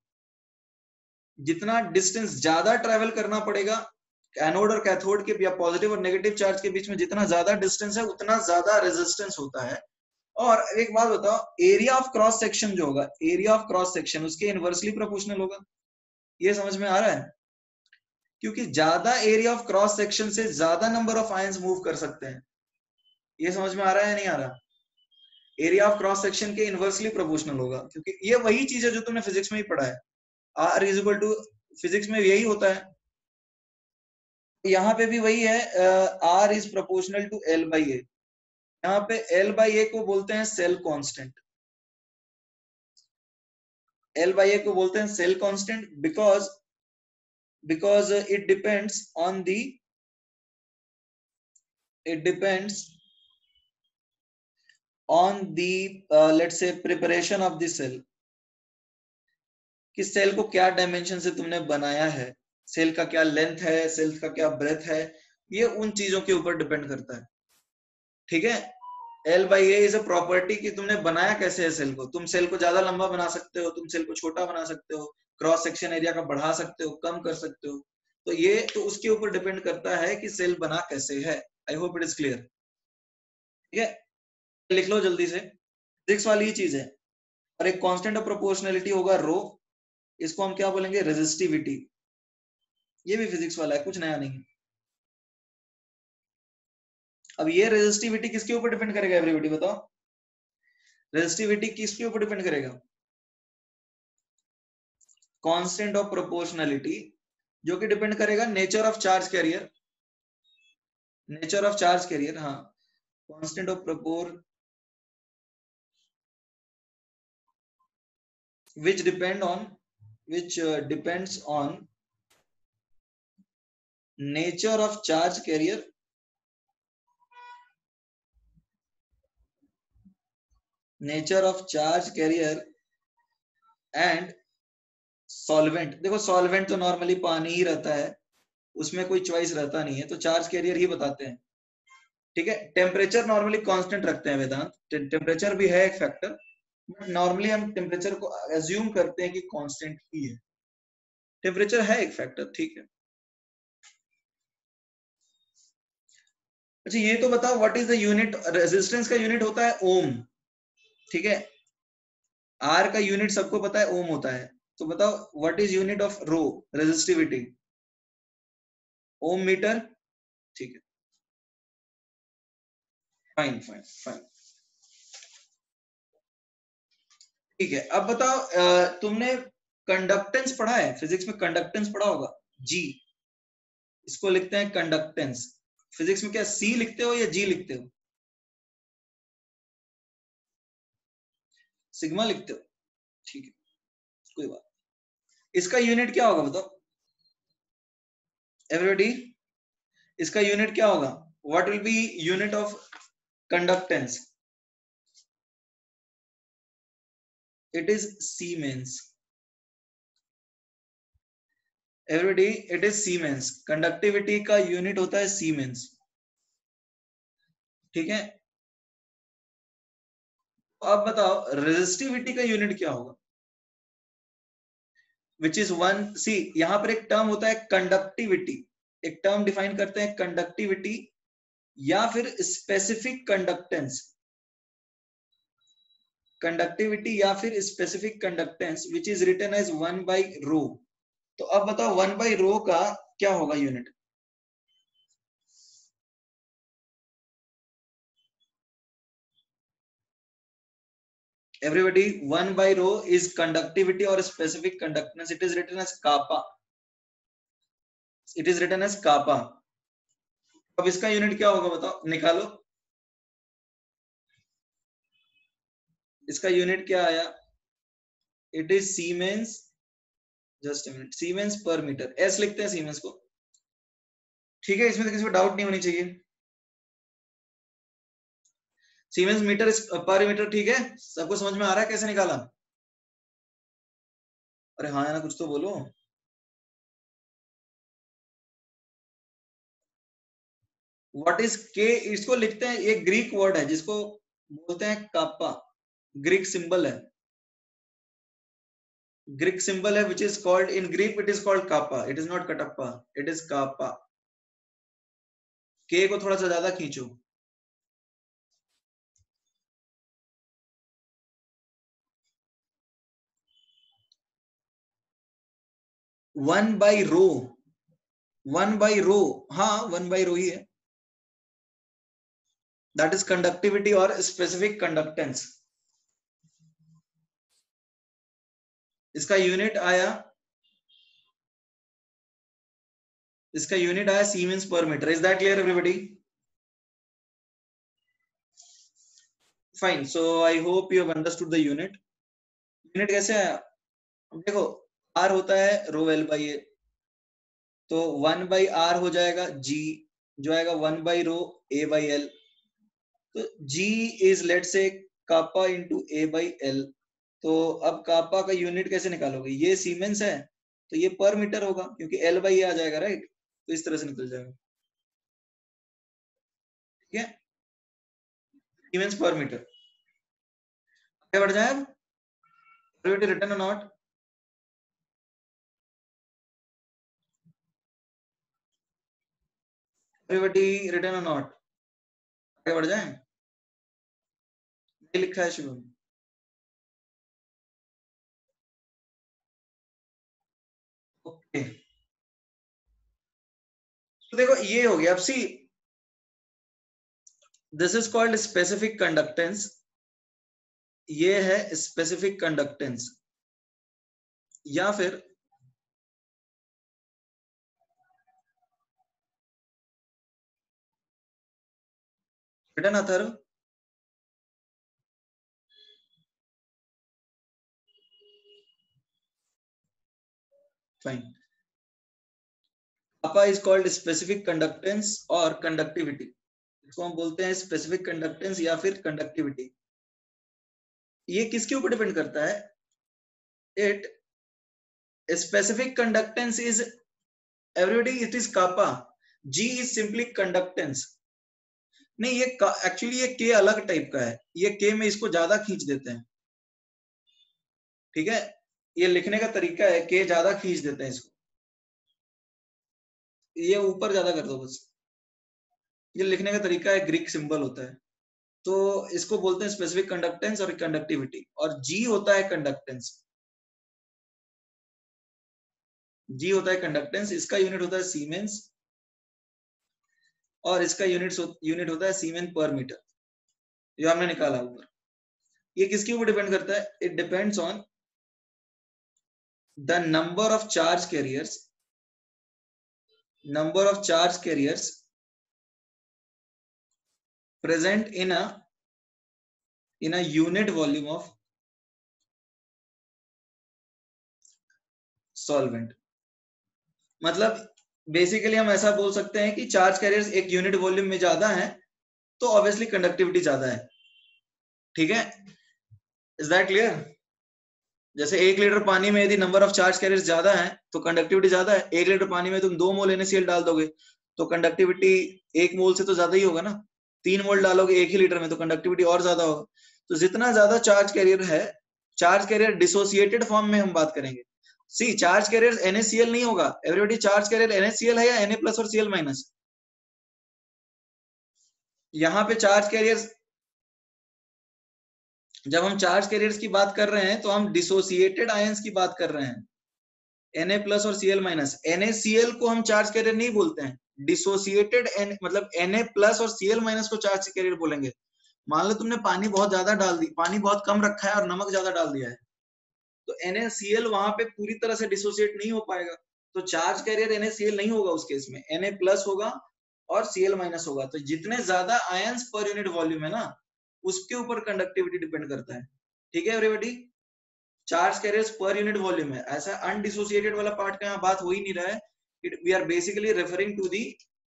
जितना डिस्टेंस ज्यादा ट्रेवल करना पड़ेगा एनोड और कैथोड के या पॉजिटिव और नेगेटिव चार्ज के बीच में, जितना ज्यादा डिस्टेंस है उतना ज्यादा रेजिस्टेंस होता है। और एक बात बताओ, एरिया ऑफ क्रॉस सेक्शन जो होगा, एरिया ऑफ क्रॉस सेक्शन उसके इनवर्सली प्रोपोर्शनल होगा। ये समझ में आ रहा है? क्योंकि ज्यादा एरिया ऑफ क्रॉस सेक्शन से ज्यादा नंबर ऑफ आयंस मूव कर सकते हैं। ये समझ में आ रहा है या नहीं आ रहा? एरिया ऑफ क्रॉस सेक्शन के इनवर्सली प्रोपोर्शनल होगा, क्योंकि ये वही चीज है जो तुमने फिजिक्स में ही पढ़ा है। R is equal to, physics में यही होता है, यहाँ पे भी वही है, R is proportional to L/A। यहाँ पे L/A को बोलते हैं सेल कांस्टेंट। L/A को बोलते हैं cell constant because it depends on the let's say preparation of the cell, कि सेल को क्या डायमेंशन से तुमने बनाया है, सेल का क्या लेंथ है, सेल का क्या ब्रेथ है, ये उन चीजों के ऊपर डिपेंड करता है। ठीक है, L/A इज अ प्रॉपर्टी कि तुमने बनाया कैसे है सेल को। तुम सेल को ज्यादा लंबा बना सकते हो, तुम सेल को छोटा बना सकते हो, क्रॉस सेक्शन एरिया का बढ़ा सकते हो, कम कर सकते हो। तो ये तो उसके ऊपर डिपेंड करता है कि सेल बना कैसे है। I hope it is clear. ठीक है, लिख लो जल्दी से, फिजिक्स वाली ही चीज है। और एक कांस्टेंट ऑफ प्रोपोर्शनलिटी होगा रो, इसको हम क्या बोलेंगे? रेजिस्टिविटी। ये भी फिजिक्स वाला है, कुछ नया नहीं। अब ये रेजिस्टिविटी किसके ऊपर डिपेंड करेगा एवरीबॉडी बताओ? रेजिस्टिविटी किसके ऊपर डिपेंड करेगा? कांस्टेंट ऑफ प्रोपोर्शनलिटी, जो कि डिपेंड करेगा nature of charge carrier. Nature of charge carrier, हाँ, कांस्टेंट ऑफ प्रोपोर which depends on nature of charge carrier and solvent. देखो सॉल्वेंट तो नॉर्मली पानी ही रहता है, उसमें कोई चॉइस रहता नहीं है, तो चार्ज कैरियर ही बताते हैं। ठीक है, टेम्परेचर नॉर्मली कांस्टेंट रखते हैं वेदांत, टेम्परेचर भी है एक फैक्टर, बट नॉर्मली हम टेम्परेचर को एज्यूम करते हैं कि कांस्टेंट ही है। टेम्परेचर है एक फैक्टर, ठीक है। अच्छा ये तो बताओ, what is the unit? Resistance का यूनिट होता है ओम। ठीक है, आर का यूनिट सबको पता है ओम होता है। तो बताओ what is unit of rho, resistivity? Ohm metre. ठीक है, फाइन फाइन फाइन। ठीक है, अब बताओ तुमने कंडक्टेंस पढ़ा है? फिजिक्स में कंडक्टेंस पढ़ा होगा, जी, इसको लिखते हैं कंडक्टेंस। फिजिक्स में क्या सी लिखते हो या जी लिखते हो? सिग्मा लिखते हो, ठीक है, कोई बात। इसका यूनिट क्या होगा बताओ एवरीबॉडी? इसका यूनिट क्या होगा? What will be unit of conductance? It is siemens. Everybody, it is siemens. Conductivity का यूनिट होता है सीमेंस, ठीक है। अब बताओ रेजिस्टिविटी का यूनिट क्या होगा? विच इज वन, सी यहां पर एक टर्म होता है कंडक्टिविटी, एक टर्म डिफाइन करते हैं कंडक्टिविटी या फिर स्पेसिफिक कंडक्टेंस, कंडक्टिविटी या फिर specific conductance which is written as 1/ρ। तो अब बताओ 1/ρ का क्या होगा यूनिट? एवरीबॉडी, 1/ρ इज कंडक्टिविटी और specific conductance, it is written as kappa, it is written as kappa. अब इसका यूनिट क्या होगा बताओ, निकालो। इसका यूनिट क्या आया? It is siemens, just minute, siemens per metre, S लिखते हैं सीमेंस को, ठीक है। इसमें तो किसी को डाउट नहीं होनी चाहिए। सीमेंस मीटर पर मीटर, ठीक है, सबको समझ में आ रहा है कैसे निकाला? अरे हाँ है ना, कुछ तो बोलो। व्हाट इज के? इसको लिखते हैं, ये ग्रीक वर्ड है जिसको बोलते हैं कापा, ग्रीक सिंबल है, ग्रीक सिंबल है which is called in Greek, it is called kappa, it is not Kattappa, it is kappa. के को थोड़ा सा ज्यादा खींचो। वन बाई रो, 1/ρ, हाँ 1/ρ ही है, दैट इज कंडक्टिविटी और स्पेसिफिक कंडक्टेंस। इसका यूनिट आया, इसका यूनिट आया siemens per metre. Is that clear everybody? Fine, so I hope you have understood the unit. Unit कैसे आया? अब देखो, आर होता है रो एल बाई ए, तो 1/r हो जाएगा जी, जो आएगा 1/ρ ए बाई एल। तो g इज लेट से kappa into A by L. तो अब कापा का यूनिट कैसे निकालोगे? ये सीमेंस है तो ये पर मीटर होगा क्योंकि एल बाई ए आ जाएगा, राइट? तो इस तरह से निकल जाएगा, ठीक है, सीमेंस पर मीटर। आगे बढ़ जाए अब, रिटर्न और नॉट, एवरीबॉडी रिटर्न और नॉट, आगे बढ़ जाए। ये लिखा है शुभम, ओके। तो देखो ये हो गया। अब see, this is called specific conductance, ये है स्पेसिफिक कंडक्टेंस, या फिर रिटर्न अथर्व। Fine, kappa is called specific conductance और कंडक्टिविटी, इसको हम बोलते हैं स्पेसिफिक कंडक्टेंस या फिर कंडक्टिविटी। ये किसके ऊपर डिपेंड करता है? It specific conductance is, everybody, it is kappa, G is simply conductance. नहीं, ये एक्चुअली ये के अलग टाइप का है, ये के में इसको ज्यादा खींच देते हैं, ठीक है, ये लिखने का तरीका है, के ज्यादा खींच देते हैं इसको, ये ऊपर ज्यादा कर दो बस, ये लिखने का तरीका है, ग्रीक सिंबल होता है। तो इसको बोलते हैं स्पेसिफिक कंडक्टेंस और कंडक्टिविटी, और जी होता है कंडक्टेंस, जी होता है कंडक्टेंस, इसका यूनिट होता है सीमेंस और इसका यूनिट होता है सीमेन पर मीटर, जो हमने निकाला ऊपर। ये किसके ऊपर डिपेंड करता है? It depends on the number of charge carriers, number of charge carriers present in a unit volume of solvent। मतलब बेसिकली हम ऐसा बोल सकते हैं कि चार्ज कैरियर्स एक यूनिट वॉल्यूम में ज्यादा है तो ऑब्वियसली कंडक्टिविटी ज्यादा है, ठीक है। Is that clear? जैसे 1 लीटर पानी में यदि नंबर ऑफ चार्ज कैरियर्स ज्यादा है तो कंडक्टिविटी ज्यादा है। 1 लीटर पानी में तुम 2 मोल NaCl डाल दोगे तो कंडक्टिविटी 1 मोल से तो ज्यादा ही होगा ना। 3 मोल डालोगे 1 ही लीटर में तो कंडक्टिविटी और ज्यादा होगा। तो जितना ज्यादा चार्ज कैरियर है, चार्ज कैरियर डिसोसिएटेड फॉर्म में हम बात करेंगे। सी चार्ज कैरियर NaCl नहीं होगा एवरीबॉडी, चार्ज कैरियर NaCl है या Na प्लस और Cl माइनस। यहाँ पे चार्ज कैरियर्स, जब हम चार्ज कैरियर्स की बात कर रहे हैं तो हम डिसोसिएटेड आयंस की बात कर रहे हैं। Na प्लस और Cl माइनस। NaCl को हम चार्ज कैरियर नहीं बोलते हैं, डिसोसिएटेड मतलब Na प्लस और Cl माइनस को चार्ज कैरियर बोलेंगे। मान लो तुमने पानी बहुत ज्यादा डाल दी, पानी बहुत कम रखा है और नमक ज्यादा डाल दिया है, तो NaCl वहां पे पूरी तरह से डिसोसिएट नहीं हो पाएगा, तो चार्ज कैरियर NaCl नहीं होगा उस केस में, Na प्लस होगा और Cl माइनस होगा। तो जितने ज्यादा आयंस पर यूनिट वॉल्यूम है ना, उसके ऊपर कंडक्टिविटी डिपेंड करता है। ठीक है everybody, charge carriers per unit volume है, ऐसा अनडिसोसिएटेड वाला पार्ट का यहाँ बात हो ही नहीं रहा है। We are basically referring to the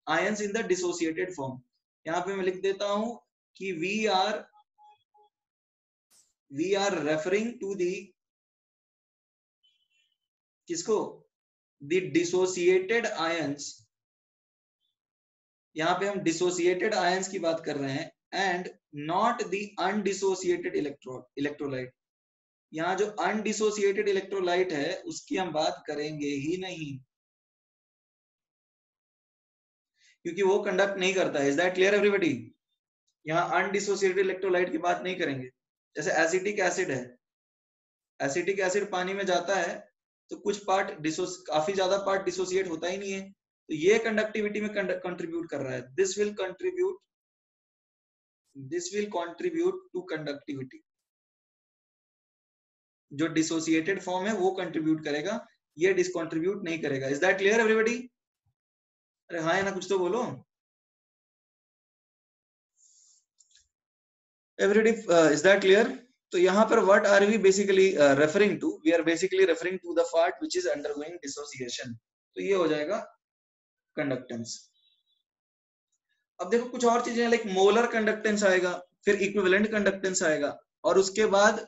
ions in the dissociated form. यहाँ पे मैं लिख देता हूं कि we are referring to the, किसको, द डिसोसिएटेड आयंस। यहाँ पे हम डिसोसिएटेड आयंस की बात कर रहे हैं and not the undissociated electrolyte. यहाँ जो अनडिसोसिएटेड इलेक्ट्रोलाइट है उसकी हम बात करेंगे ही नहीं, क्योंकि वो कंडक्ट नहीं करता है। Is that clear everybody? यहाँ अनडिसोसिएटेड इलेक्ट्रोलाइट की बात नहीं करेंगे। जैसे एसिटिक एसिड है, एसिटिक एसिड पानी में जाता है तो कुछ पार्ट काफी ज्यादा पार्ट डिसोसिएट होता ही नहीं है, तो ये कंडक्टिविटी में कंट्रीब्यूट कर रहा है। This will contribute to conductivity. जो डिसोसिएटेड फॉर्म है वो कंट्रीब्यूट करेगा, ये डिसकंट्रीब्यूट नहीं करेगा। Is that clear everybody? अरे हाँ या ना, कुछ तो बोलो एवरीबॉडी। Is that clear? तो यहाँ पर what are we basically referring to? We are basically referring to the part which is undergoing dissociation. तो ये हो जाएगा कंडक्टेंस। अब देखो कुछ और चीजें लाइक मोलर कंडक्टेंस आएगा, फिर इक्विवेलेंट कंडक्टेंस आएगा और उसके बाद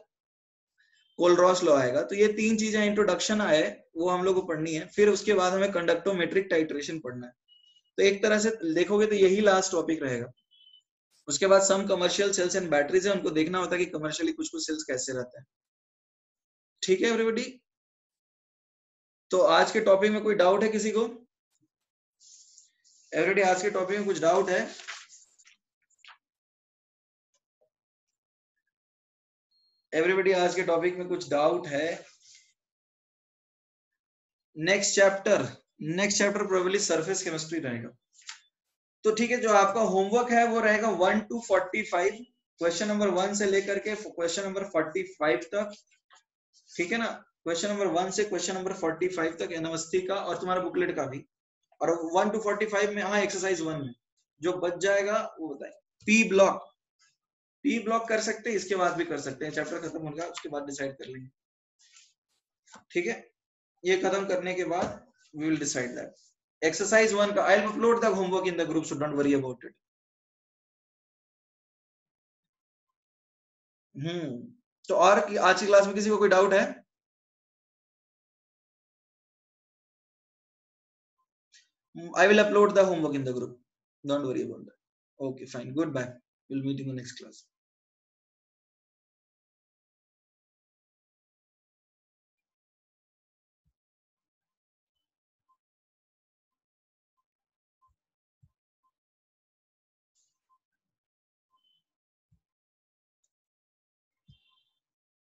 कोलरॉस लॉ आएगा। तो ये 3 चीजें इंट्रोडक्शन आए, वो हम लोग को पढ़नी है। फिर उसके बाद हमें कंडक्टोमेट्रिक टाइट्रेशन पढ़ना है। तो एक तरह से देखोगे तो यही लास्ट टॉपिक रहेगा। उसके बाद सम कमर्शियल सेल्स एंड बैटरीज है, उनको देखना होता है कि कमर्शियली कुछ कुछ सेल्स कैसे रहते हैं। ठीक है एवरीबॉडी? तो आज के टॉपिक में कोई डाउट है किसी को? एवरीबॉडी आज के टॉपिक में कुछ डाउट है? एवरीबॉडी आज के टॉपिक में कुछ डाउट है? Next chapter probably surface chemistry रहेगा। तो ठीक है, जो आपका होमवर्क है वो रहेगा 1 to 45, क्वेश्चन नंबर 1 से लेकर के क्वेश्चन नंबर 45 तक। ठीक है ना, क्वेश्चन नंबर 1 से क्वेश्चन नंबर 45 तक एनएमएसटी का और तुम्हारा बुकलेट का भी। और 1 to 45 में, हाँ एक्सरसाइज 1 में जो बच जाएगा वो बताए। पी ब्लॉक कर सकते हैं, इसके बाद भी कर सकते हैं, चैप्टर खत्म होगा उसके बाद डिसाइड कर लेंगे। ठीक है, ये खत्म करने के बाद we will decide that. Exercise 1 का I'll upload the homework in the group, so don't worry about it. तो और आज की क्लास में किसी को कोई डाउट है? I will upload the homework in the group. Don't worry about that. Okay, fine. Goodbye. We'll meet in the next class.